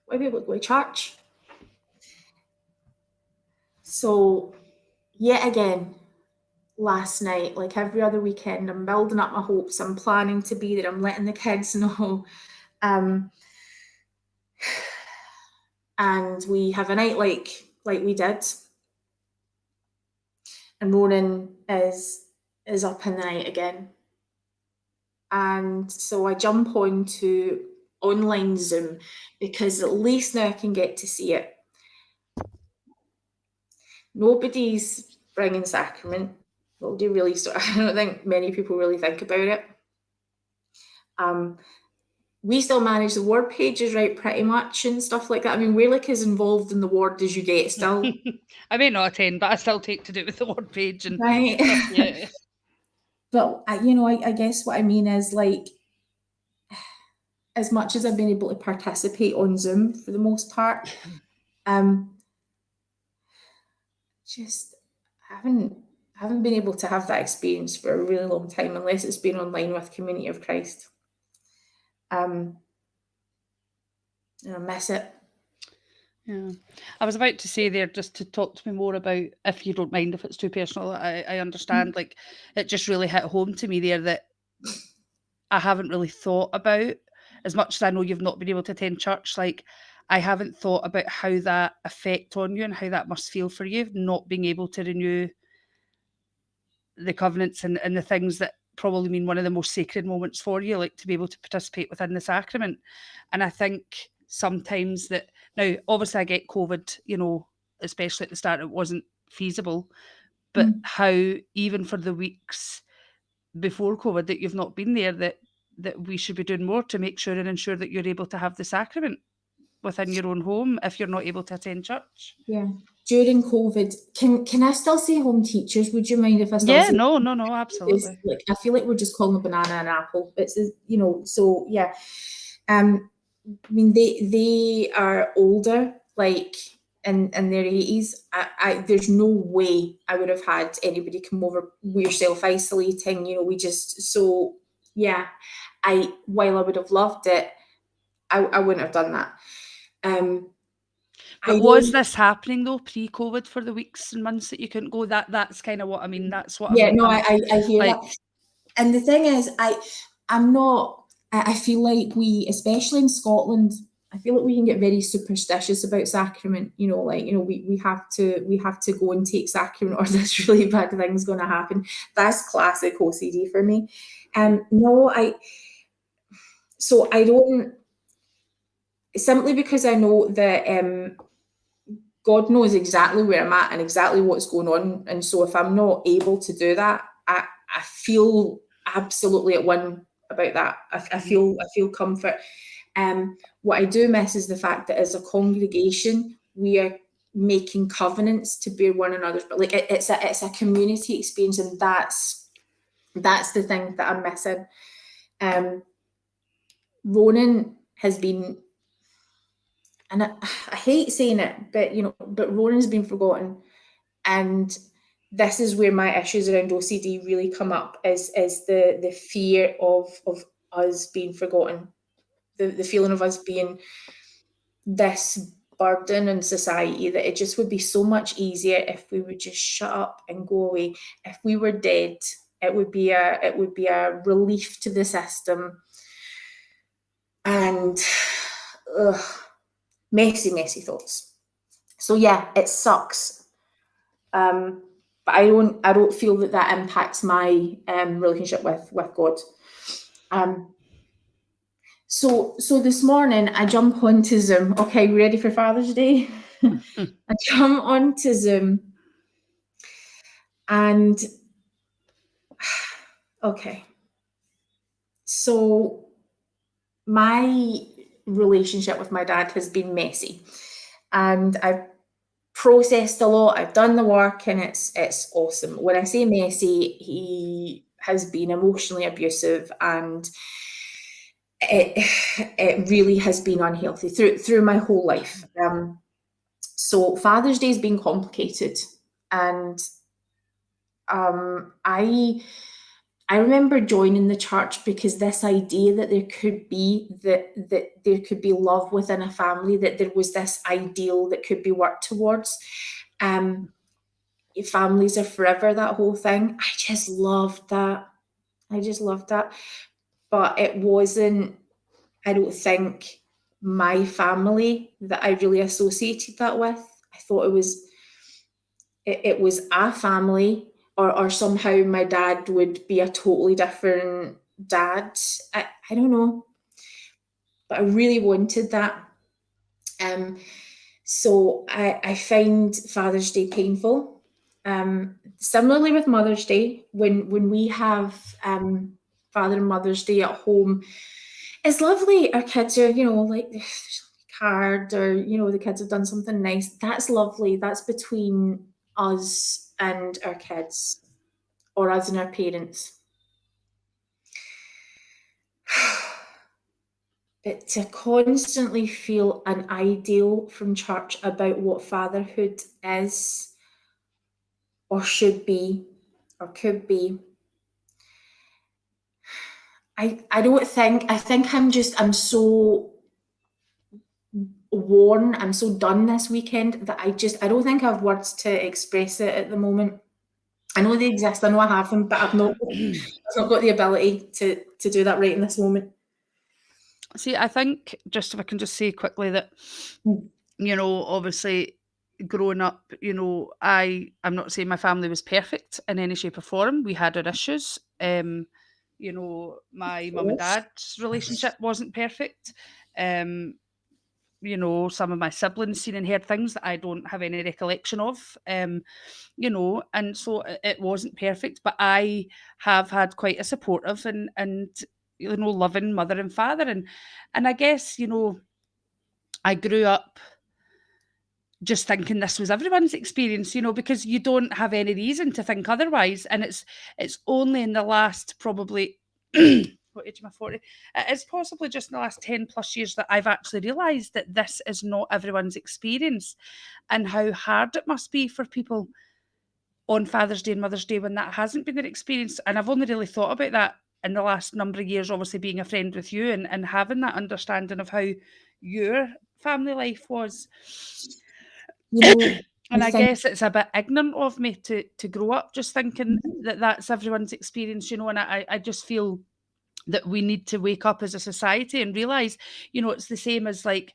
we're able to go to church. So yet again, last night, like every other weekend, I'm building up my hopes. I'm planning to be there. I'm letting the kids know. And we have a night like we did. And Ronan is up in the night again. And so I jump onto online Zoom, because at least now I can get to see it. Nobody's bringing sacrament. Nobody really, I don't think many people really think about it. We still manage the ward pages, right, pretty much, and stuff like that. I mean, we're like as involved in the ward as you get still. I may not attend, but I still take to do with the ward page and right. stuff, yeah. But I guess what I mean is, like, as much as I've been able to participate on Zoom for the most part, just haven't been able to have that experience for a really long time, unless it's been online with Community of Christ. And I miss it. Yeah, I was about to say there, just to talk to me more about, if you don't mind, if it's too personal, I understand. Like, it just really hit home to me there that I haven't really thought about, as much as I know you've not been able to attend church, like, I haven't thought about how that affect on you and how that must feel for you, not being able to renew the covenants and the things that probably mean one of the most sacred moments for you, like to be able to participate within the sacrament. And I think sometimes that, now obviously I get COVID, especially at the start, it wasn't feasible, but how even for the weeks before COVID that you've not been there, that we should be doing more to make sure and ensure that you're able to have the sacrament within your own home if you're not able to attend church. Yeah. During COVID, can I still say home teachers? Would you mind if I still Yeah, say no, absolutely. like, I feel like we're just calling a banana an apple. It's, so yeah. I mean, they are older, like in their 80s. I there's no way I would have had anybody come over. We're self-isolating, we just, so yeah. While I would have loved it, I wouldn't have done that. But was this happening though pre-COVID for the weeks and months that you couldn't go? That's kind of what I mean. That's what I hear like, that. And the thing is, I'm not. I feel like we, especially in Scotland, I feel like we can get very superstitious about sacrament. We have to go and take sacrament, or this really bad thing's going to happen. That's classic OCD for me. So I don't. Simply because I know that God knows exactly where I'm at and exactly what's going on. And so if I'm not able to do that, I feel absolutely at one about that. I feel comfort. What I do miss is the fact that as a congregation, we are making covenants to bear one another's, but like it's a community experience, and that's the thing that I'm missing. Ronan has been, and I hate saying it, but Ronan's been forgotten, and this is where my issues around OCD really come up, is the fear of us being forgotten, the feeling of us being this burden in society, that it just would be so much easier if we would just shut up and go away. If we were dead, it would be a relief to the system. And messy thoughts. So yeah, it sucks. But I don't feel that impacts my relationship with God. So this morning I jump onto Zoom. Okay, we ready for Father's Day? I jump onto Zoom, and okay. So my relationship with my dad has been messy, and I've processed a lot. I've done the work, and it's awesome. When I say messy, he has been emotionally abusive, and it really has been unhealthy through my whole life. So Father's Day has been complicated, and I remember joining the church because this idea that there could be love within a family, that there was this ideal that could be worked towards. Families are forever, that whole thing. I just loved that. But it wasn't, I don't think, my family that I really associated that with. I thought it was a family, or somehow my dad would be a totally different dad. I don't know, but I really wanted that. So I find Father's Day painful. Similarly with Mother's Day, when we have Father and Mother's Day at home, it's lovely. Our kids are, like, there's a card, or the kids have done something nice. That's lovely. That's between us and our kids, or us and our parents. But to constantly feel an ideal from church about what fatherhood is, or should be, or could be, I think I'm so worn, I'm so done this weekend, that I don't think I have words to express it at the moment. I know they exist, I know I have them, but I've not got the ability to do that right in this moment. See, I think, just if I can just say quickly that, obviously growing up, I'm not saying my family was perfect in any shape or form. We had our issues. My mum and dad's relationship wasn't perfect. Some of my siblings seen and heard things that I don't have any recollection of. And so it wasn't perfect, but I have had quite a supportive and loving mother and father. And I guess, I grew up just thinking this was everyone's experience, because you don't have any reason to think otherwise. And it's only in the last probably what age am I, 40? It's possibly just in the last 10 plus years that I've actually realised that this is not everyone's experience, and how hard it must be for people on Father's Day and Mother's Day when that hasn't been their experience. And I've only really thought about that in the last number of years, obviously being a friend with you and having that understanding of how your family life was. And I guess it's a bit ignorant of me to grow up just thinking that that's everyone's experience, and I just feel that we need to wake up as a society and realise, it's the same as, like,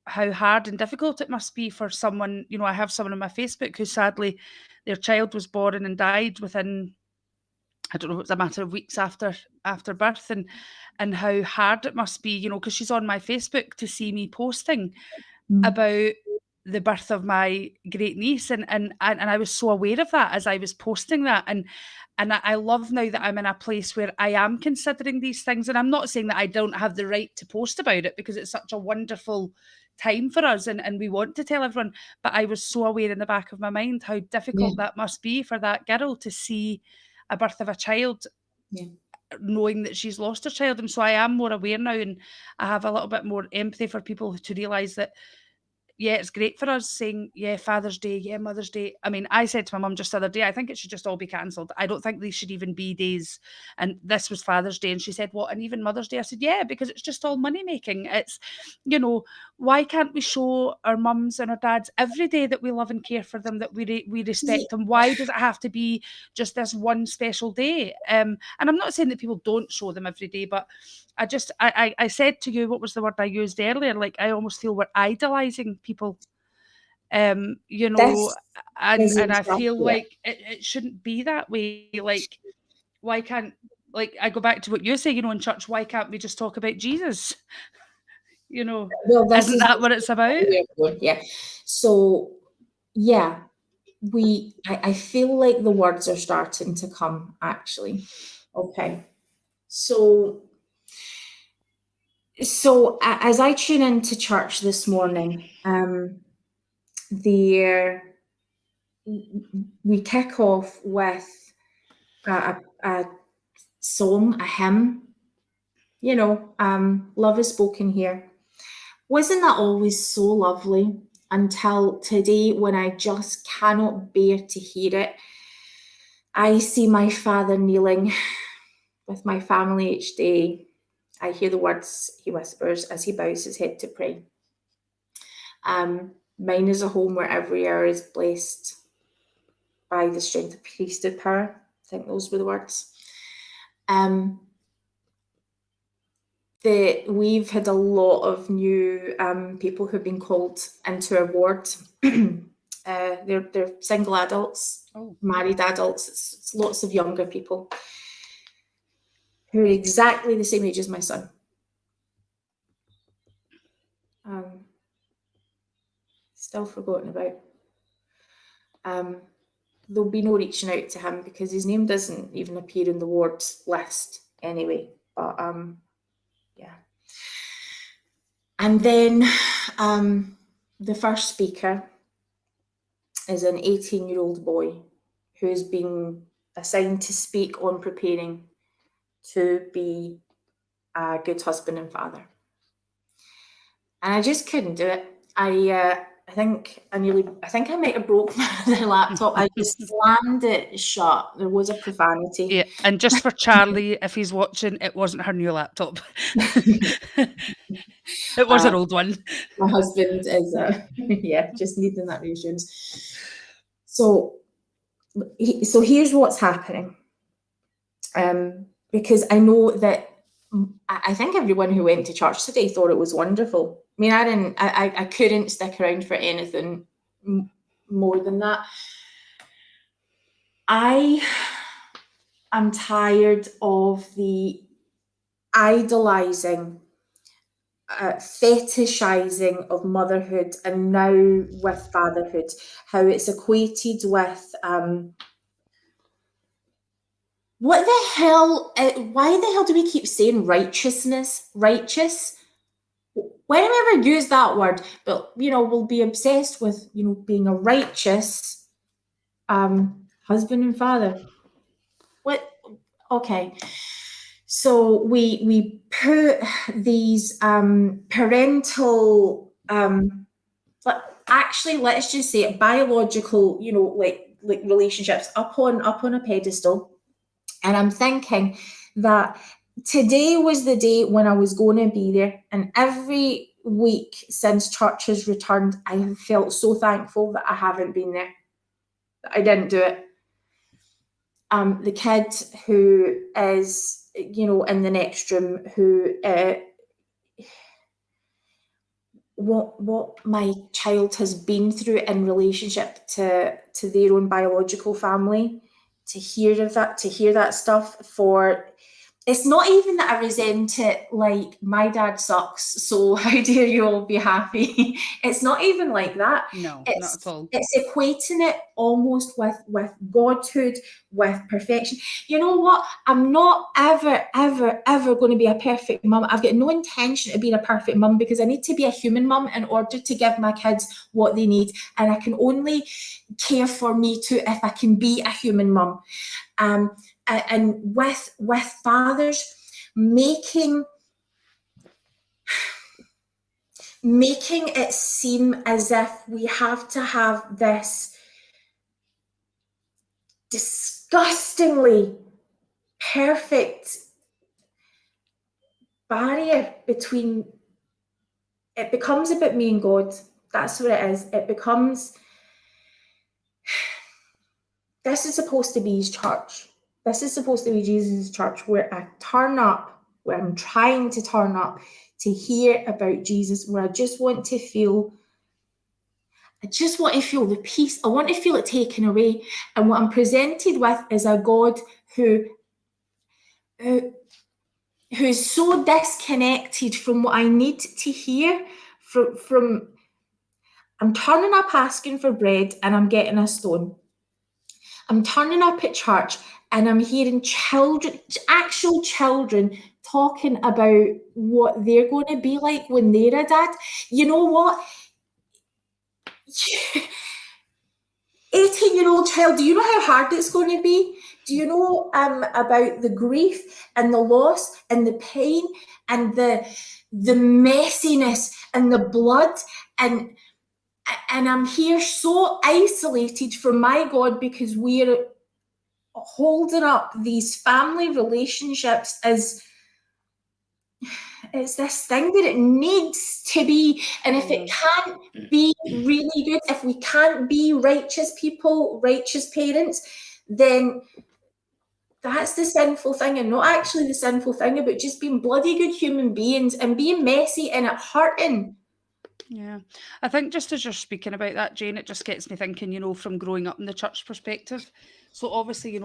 how hard and difficult it must be for someone. I have someone on my Facebook who sadly their child was born and died within, I don't know, it was a matter of weeks after birth, and how hard it must be, because she's on my Facebook to see me posting about the birth of my great niece, and I was so aware of that as I was posting that, and I love now that I'm in a place where I am considering these things, and I'm not saying that I don't have the right to post about it, because it's such a wonderful, time for us, and we want to tell everyone. But I was so aware in the back of my mind how difficult that must be for that girl to see a birth of a child, knowing that she's lost her child. And so I am more aware now, and I have a little bit more empathy for people to realise that, yeah, it's great for us saying, yeah, Father's Day, yeah, Mother's Day. I mean, I said to my mum just the other day, I think it should just all be cancelled. I don't think these should even be days. And this was Father's Day. And she said, what, and even Mother's Day? I said, yeah, because it's just all money making. It's, you know, why can't we show our mums and our dads every day that we love and care for them, that we respect them? Why does it have to be just this one special day? And I'm not saying that people don't show them every day, but I said to you, what was the word I used earlier? Like, I almost feel we're idolizing people, you know, and I feel like it shouldn't be that way. Like, why can't, like, I go back to what you say, you know, in church, why can't we just talk about Jesus? You know, isn't that what it's about? Yeah. So, yeah, I feel like the words are starting to come, actually. Okay. So as I tune into church this morning, we kick off with a song, a hymn. You know, love is spoken here. Wasn't that always so lovely until today, when I just cannot bear to hear it? I see my father kneeling with my family each day. I hear the words he whispers as he bows his head to pray. Mine is a home where every hour is blessed by the strength of priesthood power. I think those were the words. We've had a lot of new people who've been called into our ward. They're single adults, married adults. It's lots of younger people who are exactly the same age as my son. Still forgotten about. There'll be no reaching out to him because his name doesn't even appear in the ward list anyway. But yeah. And then the first speaker is an 18-year-old boy who's been assigned to speak on preparing to be a good husband and father. And I just couldn't do it. I think I might have broke the laptop. I just slammed it shut. There was a profanity. Yeah, and just for Charlie, if he's watching, it wasn't her new laptop. It was an old one. My husband is, just needing that reassurance. So here's what's happening. Because I know that I think everyone who went to church today thought it was wonderful. I mean, I couldn't stick around for anything more than that. I am tired of the idolizing, fetishizing of motherhood, and now with fatherhood, how it's equated with what the hell? Why the hell do we keep saying righteousness? Righteous? When have we ever used that word? But we'll be obsessed with being a righteous husband and father. What? Okay. So we put these parental, actually, let's just say it, biological, like relationships up on a pedestal. And I'm thinking that today was the day when I was going to be there. And every week since church has returned, I have felt so thankful that I haven't been there, that I didn't do it. The kid who is, in the next room, who what my child has been through in relationship to their own biological family, to hear that stuff, it's not even that I resent it, like my dad sucks, so how dare you all be happy? It's not even like that. No, not at It's all. it's equating it almost with godhood, with perfection. You know what? I'm not ever going to be a perfect mum. I've got no intention of being a perfect mum because I need to be a human mum in order to give my kids what they need, and I can only care for me too if I can be a human mum. And with fathers making it seem as if we have to have this disgustingly perfect barrier between, it becomes about me and God. That's what it is. It becomes, this is supposed to be his church. This is supposed to be Jesus' church, where I turn up, where I'm trying to turn up to hear about Jesus, where I just want to feel the peace. I want to feel it taken away. And what I'm presented with is a God who who's so disconnected from what I need to hear. From I'm turning up asking for bread and I'm getting a stone. I'm turning up at church and I'm hearing children, actual children, talking about what they're going to be like when they're a dad. You know what? 18-year-old child, do you know how hard it's going to be? Do you know about the grief and the loss and the pain and the messiness and the blood, and I'm here so isolated from my God because we're holding up these family relationships as it's this thing that it needs to be. And if it can't be really good, if we can't be righteous people, righteous parents, then that's the sinful thing, and not actually the sinful thing about just being bloody good human beings and being messy and it hurting. Yeah. I think just as you're speaking about that, Jane, it just gets me thinking, from growing up in the church perspective. So obviously,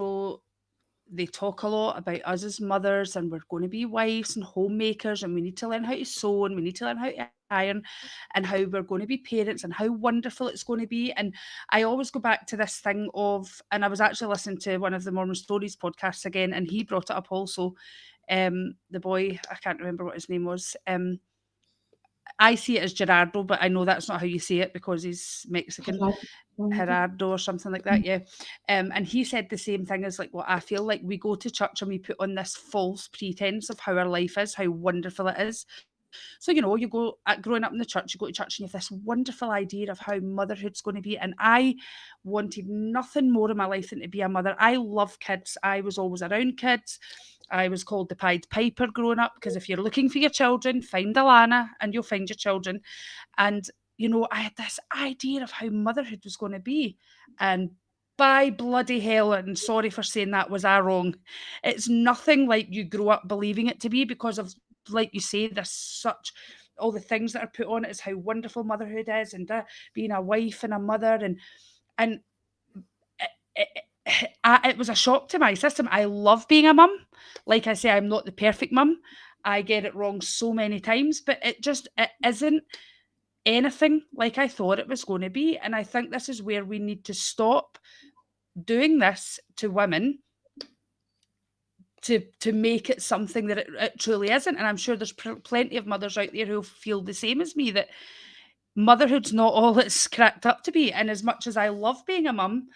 they talk a lot about us as mothers and we're going to be wives and homemakers and we need to learn how to sew and we need to learn how to iron and how we're going to be parents and how wonderful it's going to be. And I always go back to this thing of, and I was actually listening to one of the Mormon Stories podcasts again, and he brought it up also. The boy, I can't remember what his name was. I see it as Gerardo, but I know that's not how you say it because he's Mexican. Gerardo or something like that, yeah. And he said the same thing as like, well, I feel like we go to church and we put on this false pretense of how our life is, how wonderful it is. So, you go growing up in the church, you go to church and you have this wonderful idea of how motherhood's going to be. And I wanted nothing more in my life than to be a mother. I love kids. I was always around kids. I was called the Pied Piper growing up because if you're looking for your children, find Alana and you'll find your children. And, I had this idea of how motherhood was going to be. And by bloody hell, and sorry for saying that, was I wrong. It's nothing like you grow up believing it to be because of, like you say, there's such all the things that are put on it is how wonderful motherhood is and being a wife and a mother and it was a shock to my system. I love being a mum. Like I say, I'm not the perfect mum. I get it wrong so many times, but it isn't anything like I thought it was going to be. And I think this is where we need to stop doing this to women to make it something that it truly isn't. And I'm sure there's plenty of mothers out there who feel the same as me, that motherhood's not all it's cracked up to be. And as much as I love being a mum,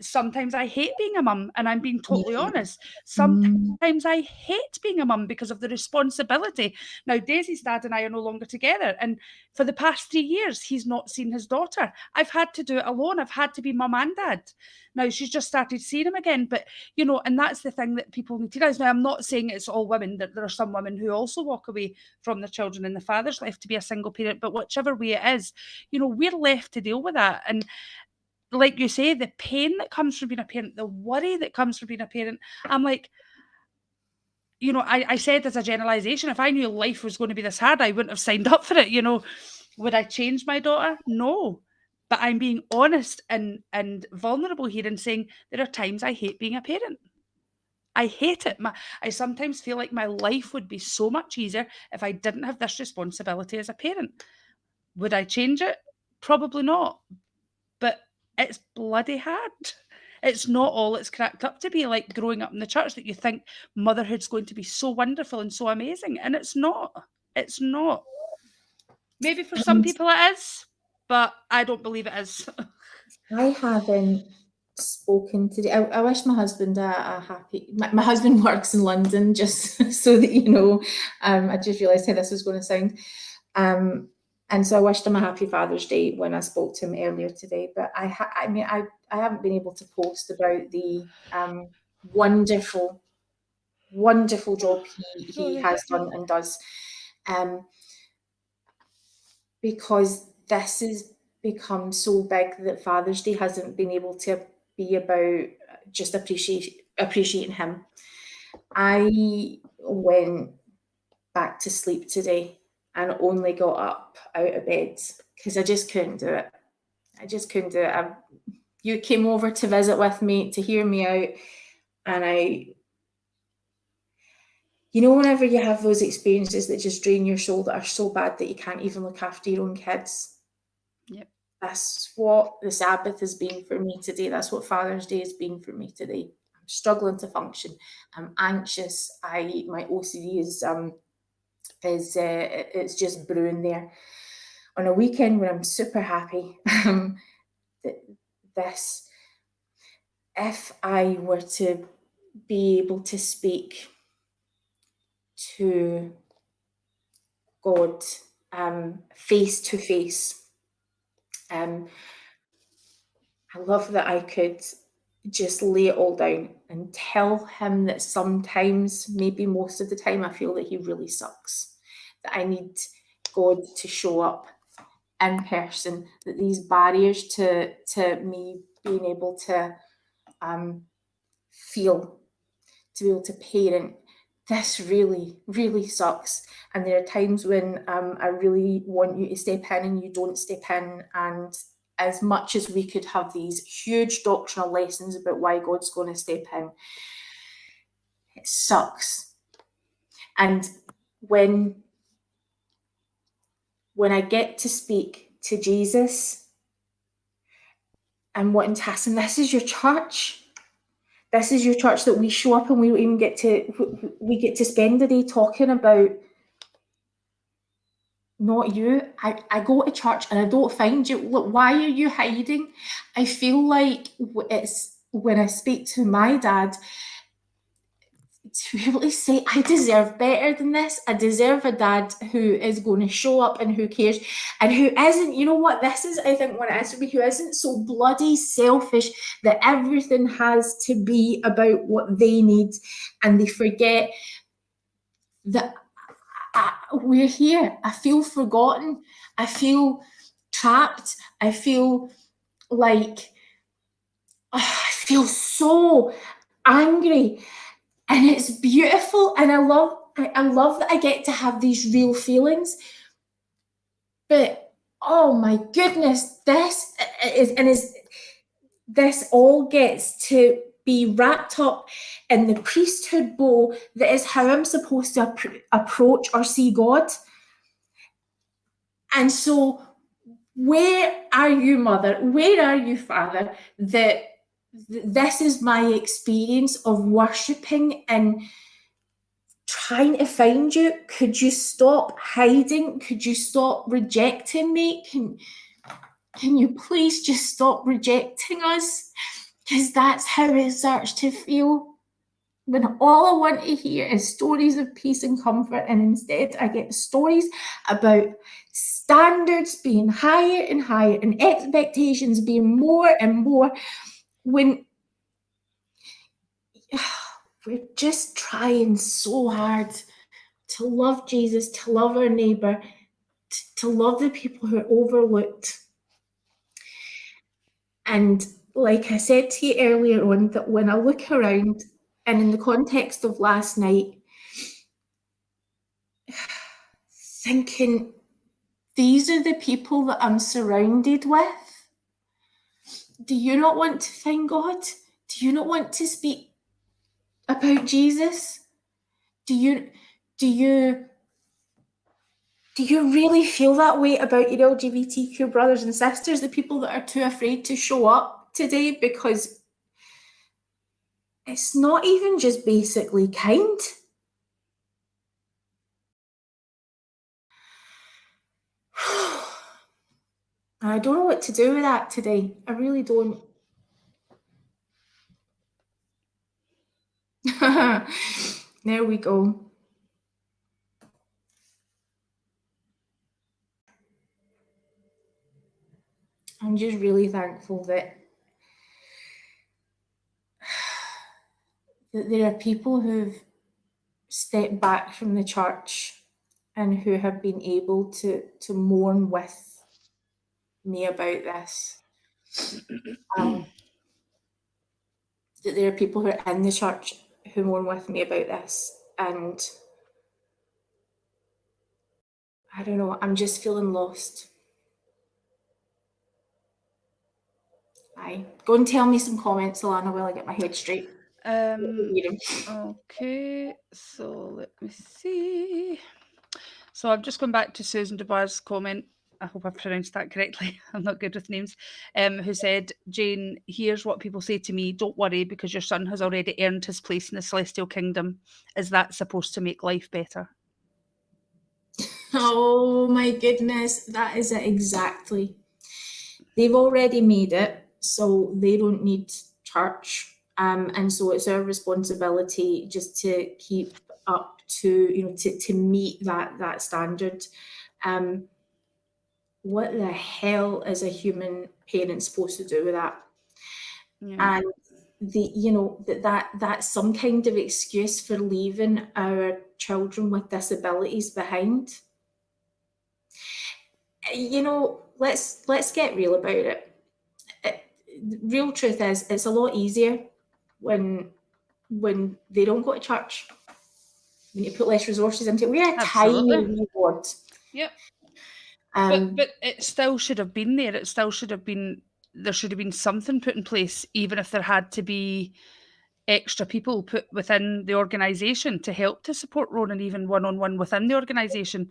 sometimes I hate being a mum, and I'm being totally honest. Sometimes I hate being a mum because of the responsibility. Now, Daisy's dad and I are no longer together, and for the past 3 years, he's not seen his daughter. I've had to do it alone. I've had to be mum and dad. Now, she's just started seeing him again, but, and that's the thing that people need to realize. Now, I'm not saying it's all women. There are some women who also walk away from their children and the father's left to be a single parent, but whichever way it is, we're left to deal with that. And like you say, the pain that comes from being a parent, the worry that comes from being a parent, I'm like, I said as a generalization, if I knew life was going to be this hard, I wouldn't have signed up for it. Would I change my daughter? No. But I'm being honest and vulnerable here and saying there are times I hate being a parent. I hate it. I sometimes feel like my life would be so much easier if I didn't have this responsibility as a parent. Would I change it? Probably not. But it's bloody hard. It's not all it's cracked up to be, like growing up in the church, that you think motherhood's going to be so wonderful and so amazing. And it's not. It's not. Maybe for some And people it is, but I don't believe it is. I haven't spoken today. I wish my husband a happy. My husband works in London, just so that you know. I just realised how this was going to sound. And so I wished him a happy Father's Day when I spoke to him earlier today. But I haven't been able to post about the wonderful, wonderful job he has done and does, because this has become so big that Father's Day hasn't been able to be about just appreciating him. I went back to sleep today and only got up out of bed because I just couldn't do it. I just couldn't do it. You came over to visit with me, to hear me out, and whenever you have those experiences that just drain your soul, that are so bad that you can't even look after your own kids. Yep. That's what the Sabbath has been for me today. That's what Father's Day has been for me today. I'm struggling to function. I'm anxious. My OCD is it's just brewing there. On a weekend when I'm super happy, if I were to be able to speak to God face to face, I love that I could just lay it all down and tell him that sometimes, maybe most of the time, I feel that he really sucks, that I need God to show up in person, that these barriers to me being able to feel, to be able to parent, this really, really sucks. And there are times when I really want you to step in and you don't step in. And as much as we could have these huge doctrinal lessons about why God's going to step in, it sucks. And when I get to speak to Jesus and wanting to ask him, this is your church. This is your church that we show up and we even get to spend the day talking about not you. I go to church and I don't find you. Look, why are you hiding? I feel like it's when I speak to my dad, to be able to say, I deserve better than this. I deserve a dad who is going to show up and who cares and who isn't, you know what this is, I think, when it is for me, who isn't so bloody selfish that everything has to be about what they need, and they forget that we're here. I feel forgotten. I feel trapped. I feel like, I feel so angry. And it's beautiful, and I love that I get to have these real feelings. But oh my goodness, this all gets to be wrapped up in the priesthood bow that is how I'm supposed to approach or see God. And so, where are you, Mother? Where are you, Father? That this is my experience of worshipping and trying to find you. Could you stop hiding? Could you stop rejecting me? Can you please just stop rejecting us? Because that's how it starts to feel. When all I want to hear is stories of peace and comfort, and instead I get stories about standards being higher and higher and expectations being more and more, when we're just trying so hard to love Jesus, to love our neighbour, to love the people who are overlooked. And like I said to you earlier on, that when I look around, and in the context of last night, thinking, these are the people that I'm surrounded with. Do you not want to find God? Do you not want to speak about Jesus? Do you really feel that way about your LGBTQ brothers and sisters, the people that are too afraid to show up today? Because it's not even just basically kind. I don't know what to do with that today. I really don't. There we go. I'm just really thankful that there are people who've stepped back from the church and who have been able to mourn with me about this. That there are people who are in the church who mourn with me about this, and I don't know, I'm just feeling lost. Aye. Go and tell me some comments, Alana, while I get my head straight. Okay, so let me see. So I've just gone back to Susan Dubois' comment. I hope I've pronounced that correctly. I'm not good with names. Who said, Jane, here's what people say to me. Don't worry, because your son has already earned his place in the celestial kingdom. Is that supposed to make life better? Oh my goodness, that is it exactly. They've already made it, so they don't need church. And so it's our responsibility just to keep up to, to meet that standard. What the hell is a human parent supposed to do with that? Yeah. And that's some kind of excuse for leaving our children with disabilities behind. Let's get real about it. Real truth is, it's a lot easier when they don't go to church, when you put less resources into it. We're a tiny ward. Yep. But it still should have been there. It still should have been, there should have been something put in place, even if there had to be extra people put within the organisation to help to support Ronan, even one-on-one within the organisation.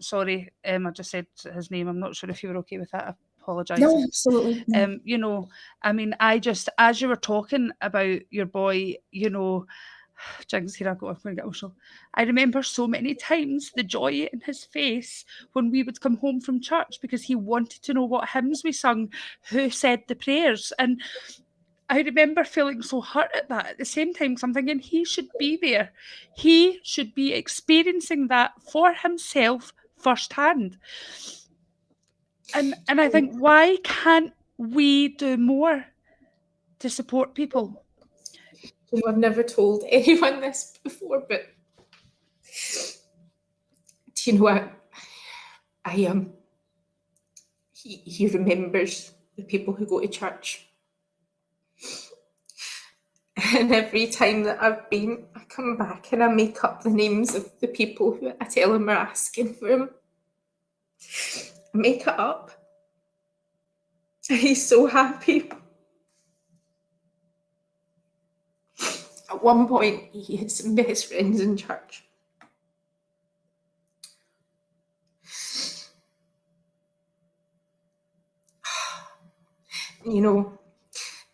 Sorry, I just said his name. I'm not sure if you were okay with that. I apologise. No, absolutely. I mean, I just, as you were talking about your boy, Jigs, here I'm going to get emotional. I remember so many times the joy in his face when we would come home from church because he wanted to know what hymns we sung, who said the prayers. And I remember feeling so hurt at that. At the same time, because I'm thinking he should be there. He should be experiencing that for himself firsthand. And I think, why can't we do more to support people? I've never told anyone this before, but do you know what? I am. He remembers the people who go to church. And every time that I've been, I come back and I make up the names of the people who I tell him are asking for him. I make it up. And he's so happy. At one point, he had some best friends in church.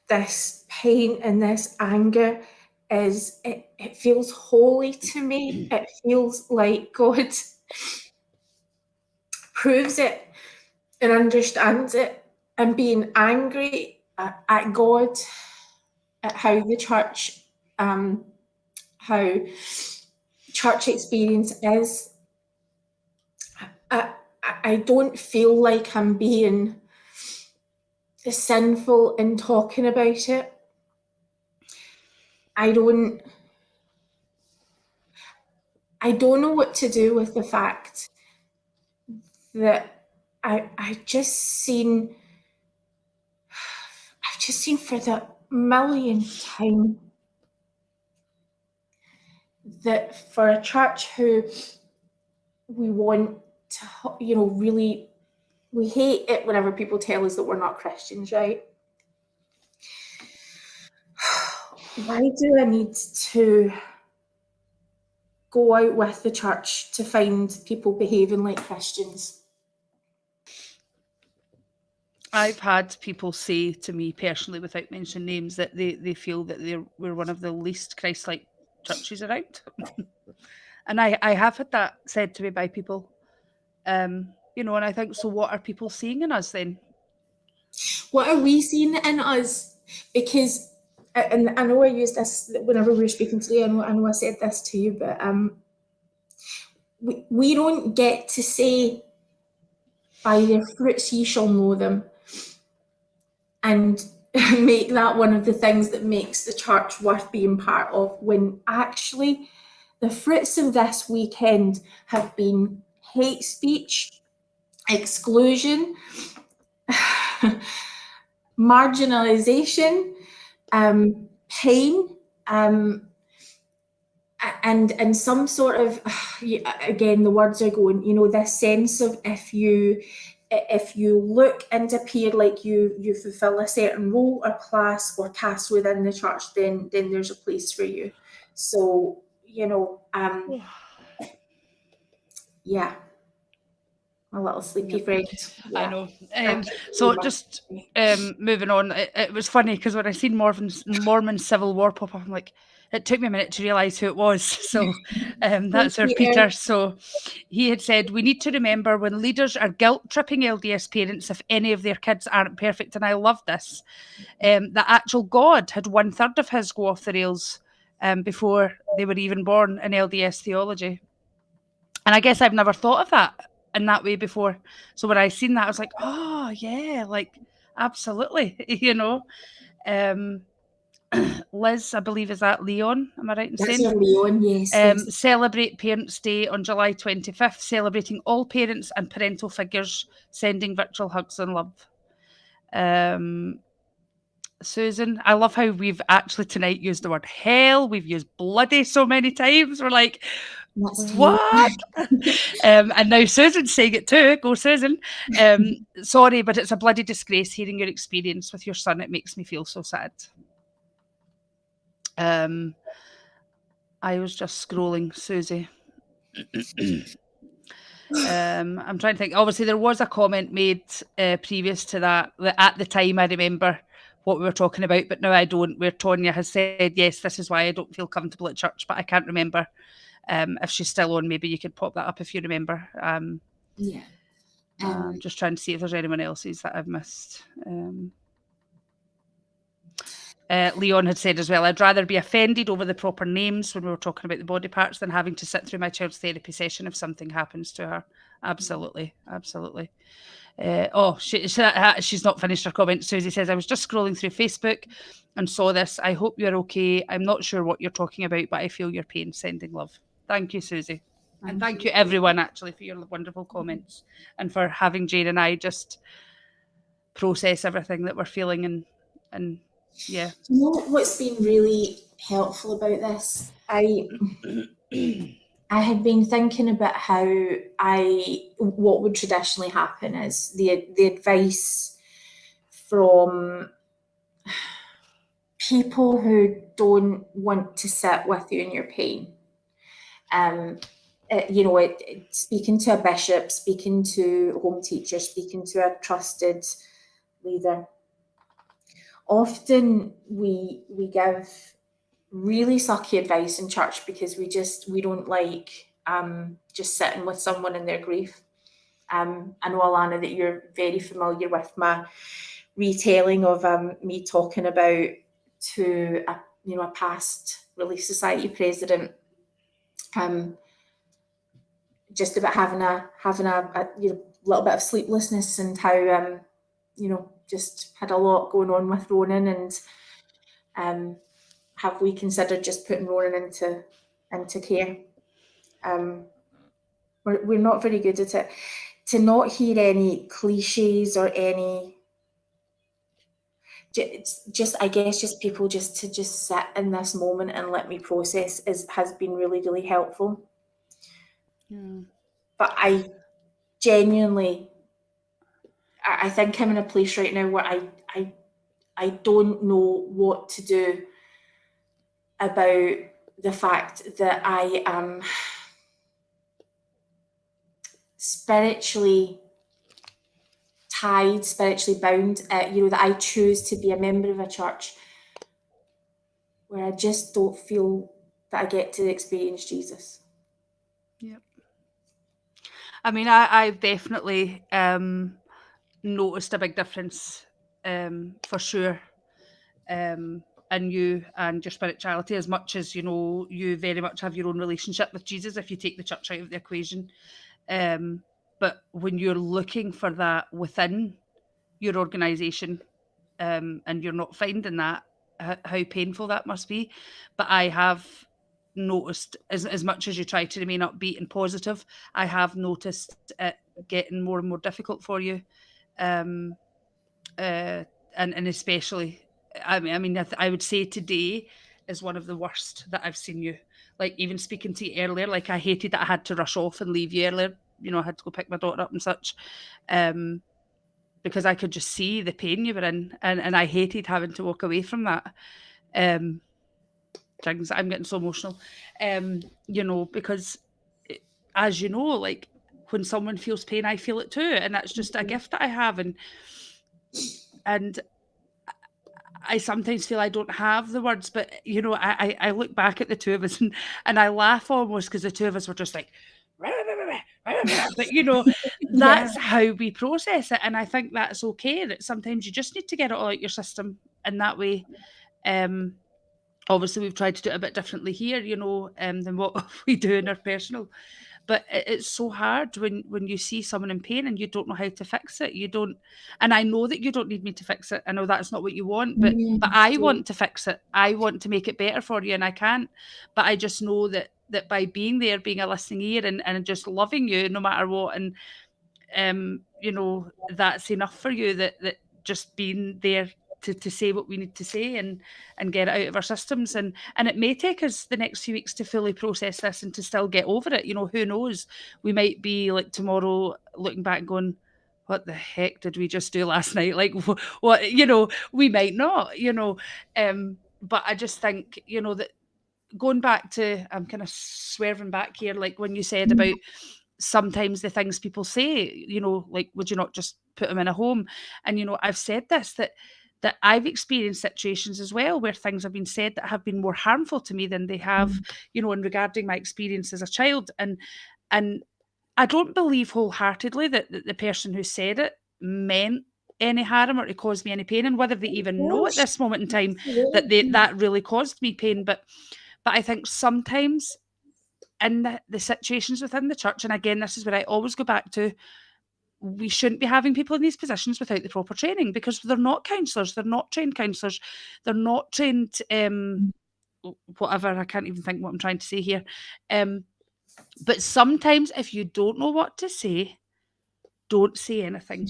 This pain and this anger it feels holy to me. It feels like God proves it and understands it, and being angry at God, at how the church, how church experience is. I don't feel like I'm being sinful in talking about it. I don't know what to do with the fact that I've just seen for the millionth time that for a church who we want to, really, we hate it whenever people tell us that we're not Christians, right? Why do I need to go out with the church to find people behaving like Christians? I've had people say to me personally, without mentioning names, that they feel that we're one of the least Christ-like churches around. And I have had that said to me by people. You know, and I think, so what are people seeing in us then? What are we seeing in us? Because, and I know I used this whenever we were speaking today. I know I said this to you, but we don't get to say, by their fruits ye shall know them, and make that one of the things that makes the church worth being part of, when actually the fruits of this weekend have been hate speech, exclusion, marginalization, pain, and some sort of, again, the words are going, this sense of, if you look and appear like you fulfill a certain role or class or caste within the church, then there's a place for you. So, yeah, my little sleepy Yep. friend. I Yeah. know. Thank you So very much. just moving on, it was funny because when I seen Mormon Civil War pop up, I'm like, it took me a minute to realise who it was. So that's our Peter. So he had said, we need to remember when leaders are guilt tripping LDS parents if any of their kids aren't perfect. And I love this. That actual God had 1/3 of his go off the rails before they were even born in LDS theology. And I guess I've never thought of that in that way before. So when I seen that, I was like, oh yeah, like absolutely, you know. Um, Liz, I believe, is that Leon? Am I right in That's saying? your Leon, yes. Celebrate Parents' Day on July 25th, celebrating all parents and parental figures, sending virtual hugs and love. Susan, I love how we've actually tonight used the word hell. We've used bloody so many times. We're like, That's great. what? And now Susan's saying it too. Go, Susan. Sorry, but it's a bloody disgrace hearing your experience with your son. It makes me feel so sad. I was just scrolling, Susie. I'm trying to think. Obviously, there was a comment made previous to that at the time I remember what we were talking about, but now I don't, where Tonya has said, yes, this is why I don't feel comfortable at church, but I can't remember. If she's still on, maybe you could pop that up if you remember. Yeah. I'm just trying to see if there's anyone else's that I've missed. Leon had said as well, I'd rather be offended over the proper names when we were talking about the body parts than having to sit through my child's therapy session if something happens to her. Absolutely, absolutely. She's not finished her comment. Susie says, I was just scrolling through Facebook and saw this. I hope you're okay. I'm not sure what you're talking about, but I feel your pain. Sending love. Thank you, Susie. And thank you, everyone, actually, for your wonderful comments and for having Jane and I just process everything that we're feeling and yeah. You know what's been really helpful about this? I had been thinking about how what would traditionally happen is the advice from people who don't want to sit with you in your pain. Speaking to a bishop, speaking to a home teacher, speaking to a trusted leader. Often we give really sucky advice in church because we don't like just sitting with someone in their grief. I know, Alana, that you're very familiar with my retelling of me talking about to a past Relief Society president, just about having a little bit of sleeplessness and how just had a lot going on with Ronan, and have we considered just putting Ronan into care? We're not very good at it. To not hear any cliches or any, just I guess just people just to just sit in this moment and let me process has been really, really helpful. But I genuinely, I think I'm in a place right now where I don't know what to do about the fact that I am spiritually tied, spiritually bound, that I choose to be a member of a church where I just don't feel that I get to experience Jesus. Yep. I mean, I've definitely noticed a big difference, for sure, in you and your spirituality, as much as, you very much have your own relationship with Jesus if you take the church out of the equation. But when you're looking for that within your organisation, and you're not finding that, how painful that must be. But I have noticed, as much as you try to remain upbeat and positive, I have noticed it getting more and more difficult for you. Um, and especially, I would say today is one of the worst that I've seen you. Like, even speaking to you earlier, like, I hated that I had to rush off and leave you earlier. I had to go pick my daughter up and such. Because I could just see the pain you were in, and I hated having to walk away from that. Things I'm getting so emotional, because, as you know, like, when someone feels pain, I feel it too, and that's just a gift that I have, and I sometimes feel I don't have the words, but I look back at the two of us and I laugh almost, because the two of us were just like, but that's how we process it, and I think that's okay. That sometimes you just need to get it all out your system in that way. Obviously, we've tried to do it a bit differently here, than what we do in our personal. But it's so hard when you see someone in pain and you don't know how to fix it. You don't, and I know that you don't need me to fix it. I know that's not what you want, but I want to fix it. I want to make it better for you, and I can't. But I just know that by being there, being a listening ear, and just loving you no matter what, and that's enough for you. That just being there to say what we need to say, and get it out of our systems, and it may take us the next few weeks to fully process this and to still get over it. Who knows? We might be like tomorrow looking back and going, what the heck did we just do last night? Like, what, we might not, but I just think, that going back to, I'm kind of swerving back here, like when you said about sometimes the things people say, like, would you not just put them in a home? And, I've said this, that I've experienced situations as well where things have been said that have been more harmful to me than they have, in regarding my experience as a child. And I don't believe wholeheartedly that the person who said it meant any harm or to cause me any pain, and whether they even know at this moment in time that that really caused me pain. But I think sometimes in the situations within the church, and again, this is where I always go back to, we shouldn't be having people in these positions without the proper training, because they're not counsellors, they're not trained counsellors, they're not trained, whatever, I can't even think what I'm trying to say here. But sometimes if you don't know what to say, don't say anything.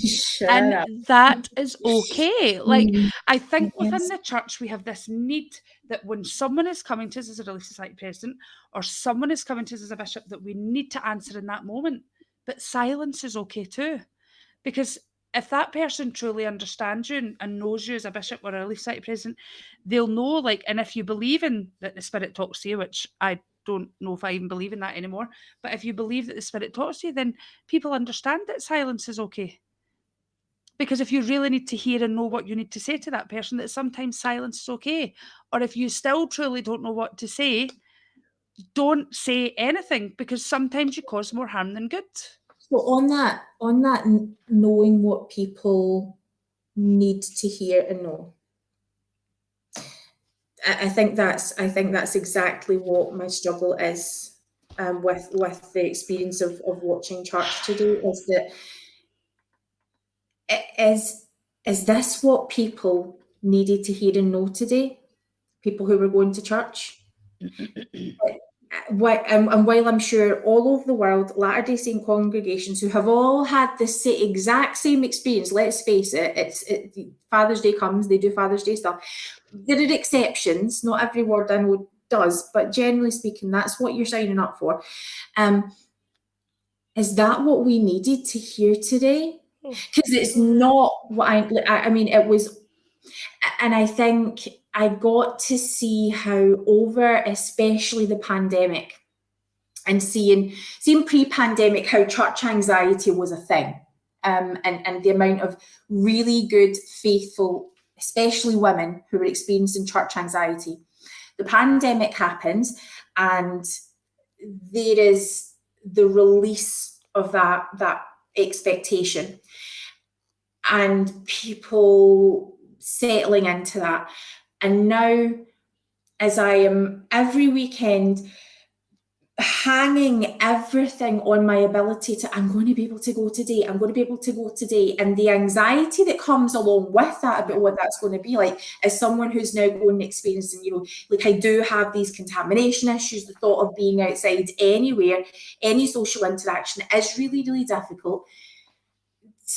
And that is okay. Like, I think within the church, we have this need that when someone is coming to us as a Relief Society president, or someone is coming to us as a bishop, that we need to answer in that moment. But silence is okay too. Because if that person truly understands you and knows you as a bishop or a Relief Society president, they'll know, like, and if you believe in that the Spirit talks to you, which I don't know if I even believe in that anymore, but if you believe that the Spirit talks to you, then people understand that silence is okay. Because if you really need to hear and know what you need to say to that person, that sometimes silence is okay. Or if you still truly don't know what to say, don't say anything, because sometimes you cause more harm than good. So on that, knowing what people need to hear and know, I think that's exactly what my struggle is, with the experience of watching church today, is that is this what people needed to hear and know today? People who were going to church. And while I'm sure all over the world, Latter-day Saint congregations who have all had the exact same experience, let's face it, Father's Day comes, they do Father's Day stuff. There are exceptions, not every ward I know does, but generally speaking, that's what you're signing up for. Is that what we needed to hear today? Because it's not what I mean, it was And I think I got to see how over, especially the pandemic, and seeing pre-pandemic how church anxiety was a thing, and the amount of really good, faithful, especially women who were experiencing church anxiety. The pandemic happens, and there is the release of that expectation, and people settling into that. And now, as I am every weekend hanging everything on my ability to, I'm going to be able to go today, I'm going to be able to go today, and the anxiety that comes along with that about what that's going to be like, as someone who's now going and experiencing, like I do have these contamination issues, the thought of being outside anywhere, any social interaction is really, really difficult,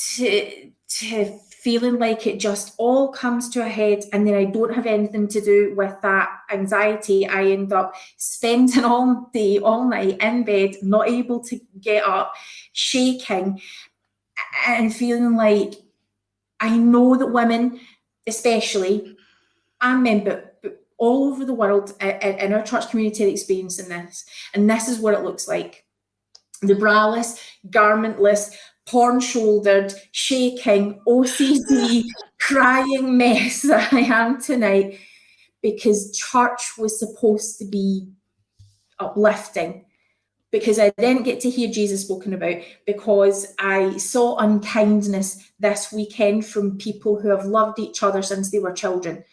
to feeling like it just all comes to a head, and then I don't have anything to do with that anxiety. I end up spending all day, all night in bed, not able to get up, shaking, and feeling like I know that women, especially, and men, but all over the world in our church community are experiencing this. And this is what it looks like. The braless, garmentless, porn-shouldered, shaking, OCD, crying mess that I am tonight, because church was supposed to be uplifting, because I didn't get to hear Jesus spoken about, because I saw unkindness this weekend from people who have loved each other since they were children,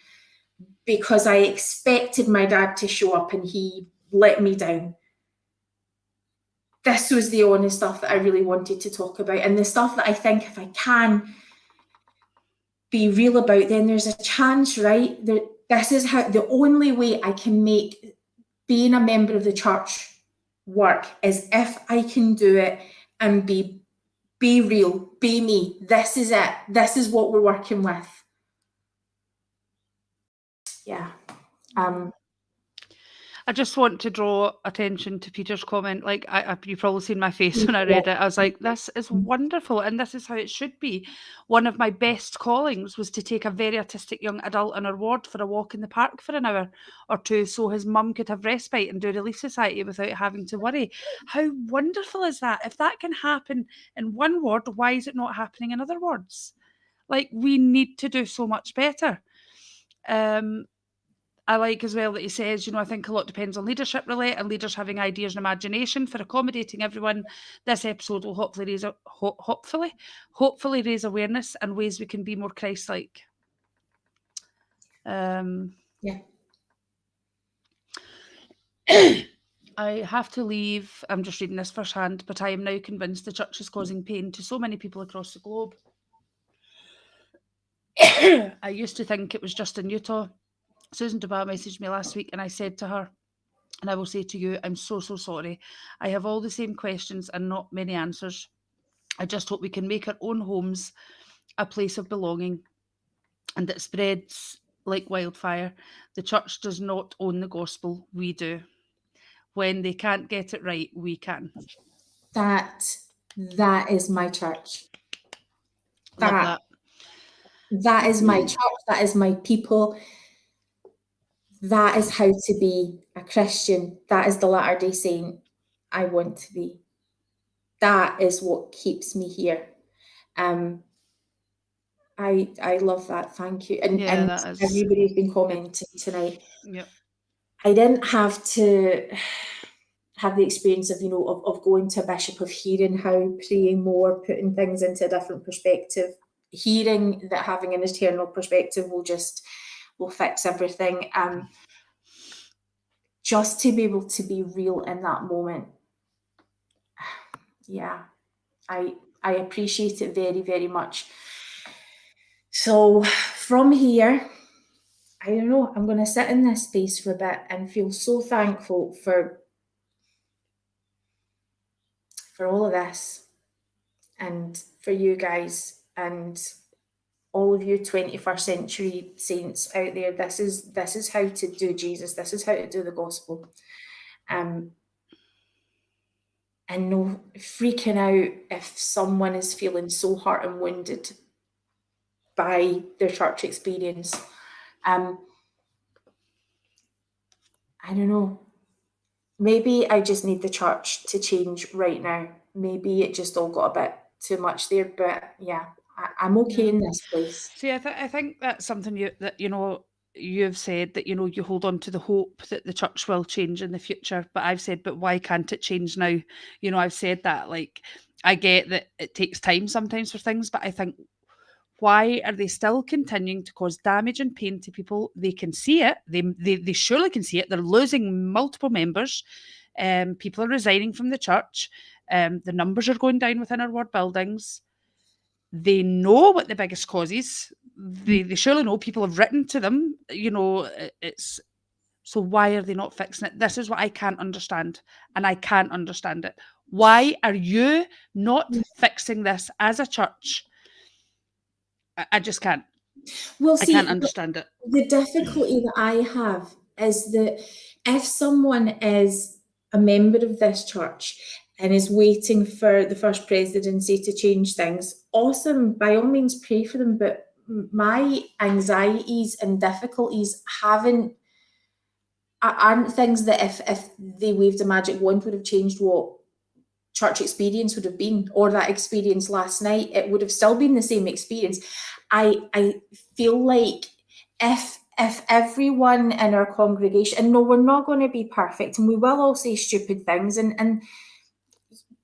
because I expected my dad to show up and he let me down. This was the honest stuff that I really wanted to talk about, and the stuff that I think if I can be real about, then there's a chance, right? This is how, the only way I can make being a member of the church work is if I can do it and be real, be me. This is it. This is what we're working with. Yeah. I just want to draw attention to Peter's comment. Like, you've probably seen my face when I read it. I was like, this is wonderful, and this is how it should be. One of my best callings was to take a very autistic young adult in our ward for a walk in the park for an hour or two, so his mum could have respite and do Relief Society without having to worry. How wonderful is that? If that can happen in one ward, why is it not happening in other wards? Like, we need to do so much better. I like as well that he says, I think a lot depends on leadership really, and leaders having ideas and imagination for accommodating everyone. This episode will hopefully raise awareness and ways we can be more Christ-like. Yeah. I have to leave. I'm just reading this firsthand, but I am now convinced the church is causing pain to so many people across the globe. I used to think it was just in Utah. Susan Dubois messaged me last week, and I said to her, and I will say to you, I'm so, so sorry. I have all the same questions and not many answers. I just hope we can make our own homes a place of belonging and that spreads like wildfire. The church does not own the gospel, we do. When they can't get it right, we can. That is my church. Love that. That is my church. That is my people. That is how to be a Christian. That is the Latter-day Saint I want to be. That is what keeps me here. I love that. Thank you. And everybody's been commenting tonight. Yep. I didn't have to have the experience of, of going to a bishop, of hearing how praying more, putting things into a different perspective, hearing that having an eternal perspective will fix everything. Just to be able to be real in that moment. Yeah, I appreciate it very, very much. So from here, I don't know, I'm going to sit in this space for a bit and feel so thankful for all of this, and for you guys, and all of you 21st century saints out there. This is how to do Jesus. This is how to do the gospel. And no freaking out if someone is feeling so hurt and wounded by their church experience. I don't know. Maybe I just need the church to change right now. Maybe it just all got a bit too much there, but yeah, I'm okay in this place. See, I think that's something you've said, that you hold on to the hope that the church will change in the future. But I've said, but why can't it change now? I've said that, like, I get that it takes time sometimes for things, but I think, why are they still continuing to cause damage and pain to people? They can see it. They surely can see it. They're losing multiple members. People are resigning from the church. The numbers are going down within our ward buildings. They know what the biggest cause is. They surely know. People have written to them. It's so, why are they not fixing it? This is what I can't understand, and I can't understand it. Why are you not fixing this as a church? I just can't. Well, I see, can't understand it. the difficulty that I have is that if someone is a member of this church and is waiting for the first presidency to change things, awesome, by all means pray for them. But my anxieties and difficulties aren't things that if they waved a magic wand would have changed what church experience would have been, or that experience last night. It would have still been the same experience. I feel like if everyone in our congregation, and no, we're not going to be perfect, and we will all say stupid things, and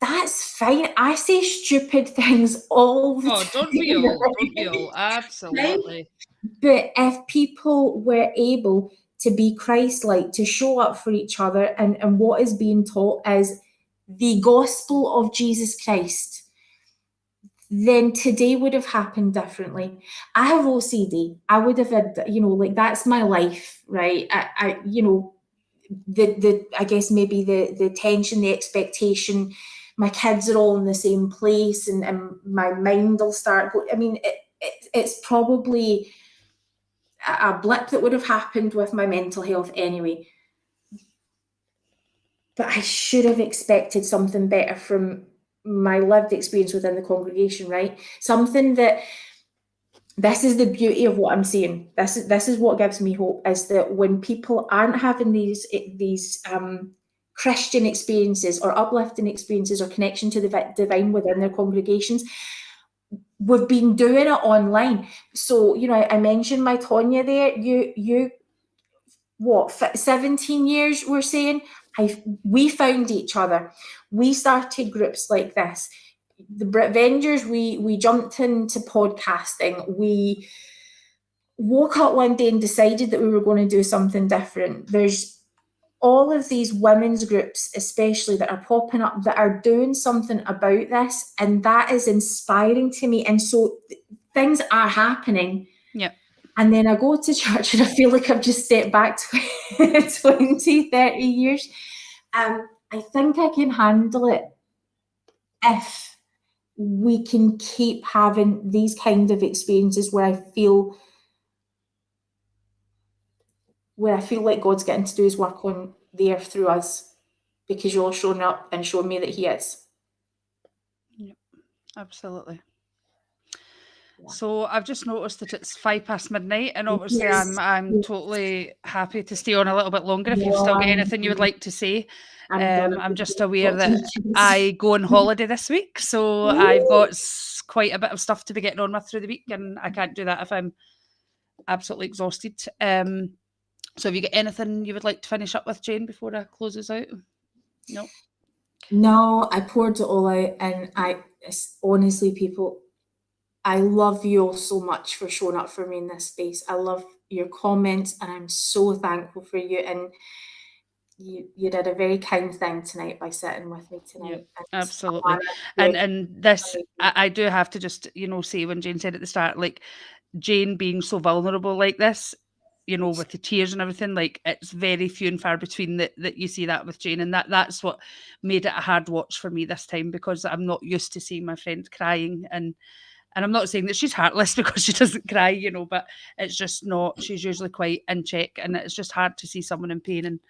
that's fine. I say stupid things all the time. Don't we all? Don't we all? Absolutely. But if people were able to be Christ-like, to show up for each other, and what is being taught is the gospel of Jesus Christ, then today would have happened differently. I have OCD. I would have had, like, that's my life, right? The I guess maybe the tension, the expectation. My kids are all in the same place, and my mind will start. I mean, it's probably a blip that would have happened with my mental health anyway. But I should have expected something better from my lived experience within the congregation, right? Something that, this is the beauty of what I'm saying. This is what gives me hope, is that when people aren't having these Christian experiences or uplifting experiences or connection to the divine within their congregations, we've been doing it online. So, I mentioned my Tonya there. You what, 17 years we're saying? We found each other. We started groups like this. The Brit Vengers, we jumped into podcasting. We woke up one day and decided that we were going to do something different. There's all of these women's groups, especially, that are popping up, that are doing something about this, and that is inspiring to me. And so things are happening. Yeah. And then I go to church and I feel like I've just stepped back 20, 30 years. I think I can handle it if we can keep having these kind of experiences where I feel like God's getting to do his work on the earth through us, because you're all showing up and showing me that he is. Yep, absolutely. Yeah. So I've just noticed that it's midnight, and obviously yes. I'm totally happy to stay on a little bit longer if you've still got anything you would like to say. I'm just aware that I go on holiday this week, so ooh, I've got quite a bit of stuff to be getting on with through the week, and I can't do that if I'm absolutely exhausted. So have you got anything you would like to finish up with, Jane, before I close this out? No, I poured it all out, and honestly, people, I love you all so much for showing up for me in this space. I love your comments, and I'm so thankful for you. And you did a very kind thing tonight by sitting with me tonight. Yeah, absolutely. And this, I do have to just, say, when Jane said at the start, like, Jane being so vulnerable like this, with the tears and everything, like, it's very few and far between that you see that with Jane, and that's what made it a hard watch for me this time, because I'm not used to seeing my friend crying, and I'm not saying that she's heartless because she doesn't cry, but it's just not, she's usually quite in check, and it's just hard to see someone in pain and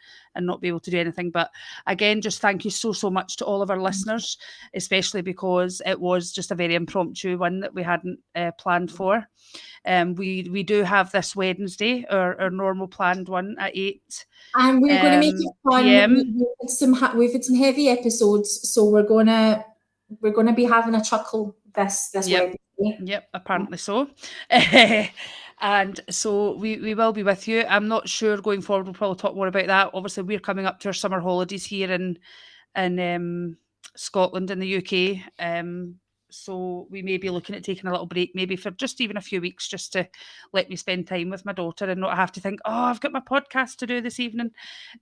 not be able to do anything. But again, just thank you so much to all of our listeners, especially because it was just a very impromptu one that we hadn't planned for. We do have this Wednesday, our normal planned one at 8 And we're going to make it fun. PM. We've had some heavy episodes, so we're gonna be having a chuckle this Yep. Wednesday. Yep, apparently so. And so we will be with you. I'm not sure going forward, we'll probably talk more about that. Obviously, we're coming up to our summer holidays here in Scotland in the UK. So we may be looking at taking a little break, maybe for just even a few weeks, just to let me spend time with my daughter and not have to think, oh, I've got my podcast to do this evening.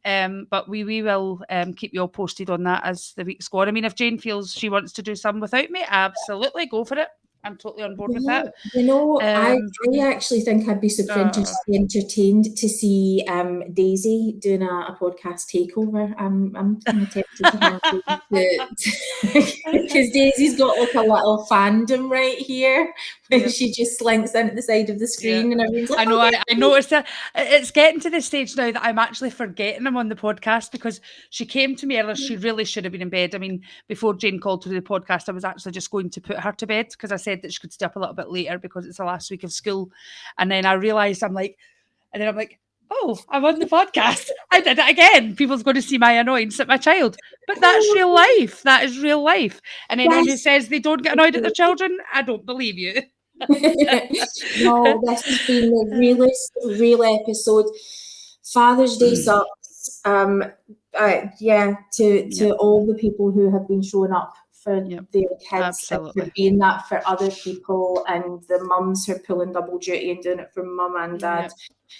But we will keep you all posted on that as the weeks go on. I mean, if Jane feels she wants to do some without me, absolutely go for it. I'm totally on board with that. I actually think I'd be super entertained to see Daisy doing a podcast takeover. I'm kind of tempted to have because Daisy's got like a little fandom right here where she just slinks into the side of the screen and everyone's like, I know. I noticed that it's getting to the stage now that I'm actually forgetting I'm on the podcast because she came to me earlier. She really should have been in bed. I mean, before Jane called to do the podcast, I was actually just going to put her to bed because I said that she could stay up a little bit later because it's the last week of school. And then I realised I'm like, oh, I'm on the podcast. I did it again. People's going to see my annoyance at my child. But that's real life. That is real life. And anyone who says they don't get annoyed at their children, I don't believe you. No, this has been the real episode. Father's Day sucks. To all the people who have been showing up for their kids, and for being that for other people, and the mums who are pulling double duty and doing it for mum and dad.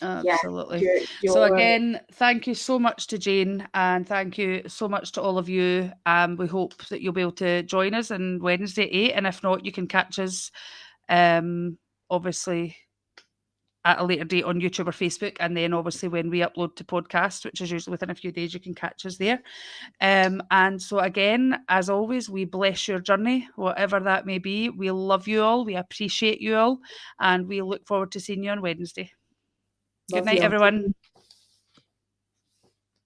Absolutely. So again, thank you so much to Jane, and thank you so much to all of you. We hope that you'll be able to join us on Wednesday at 8, and if not, you can catch us obviously at a later date on YouTube or Facebook, and then obviously when we upload to podcast, which is usually within a few days, you can catch us there. And so again, as always, we bless your journey, whatever that may be. We love you all, we appreciate you all, and we look forward to seeing you on Wednesday. Good night, everyone.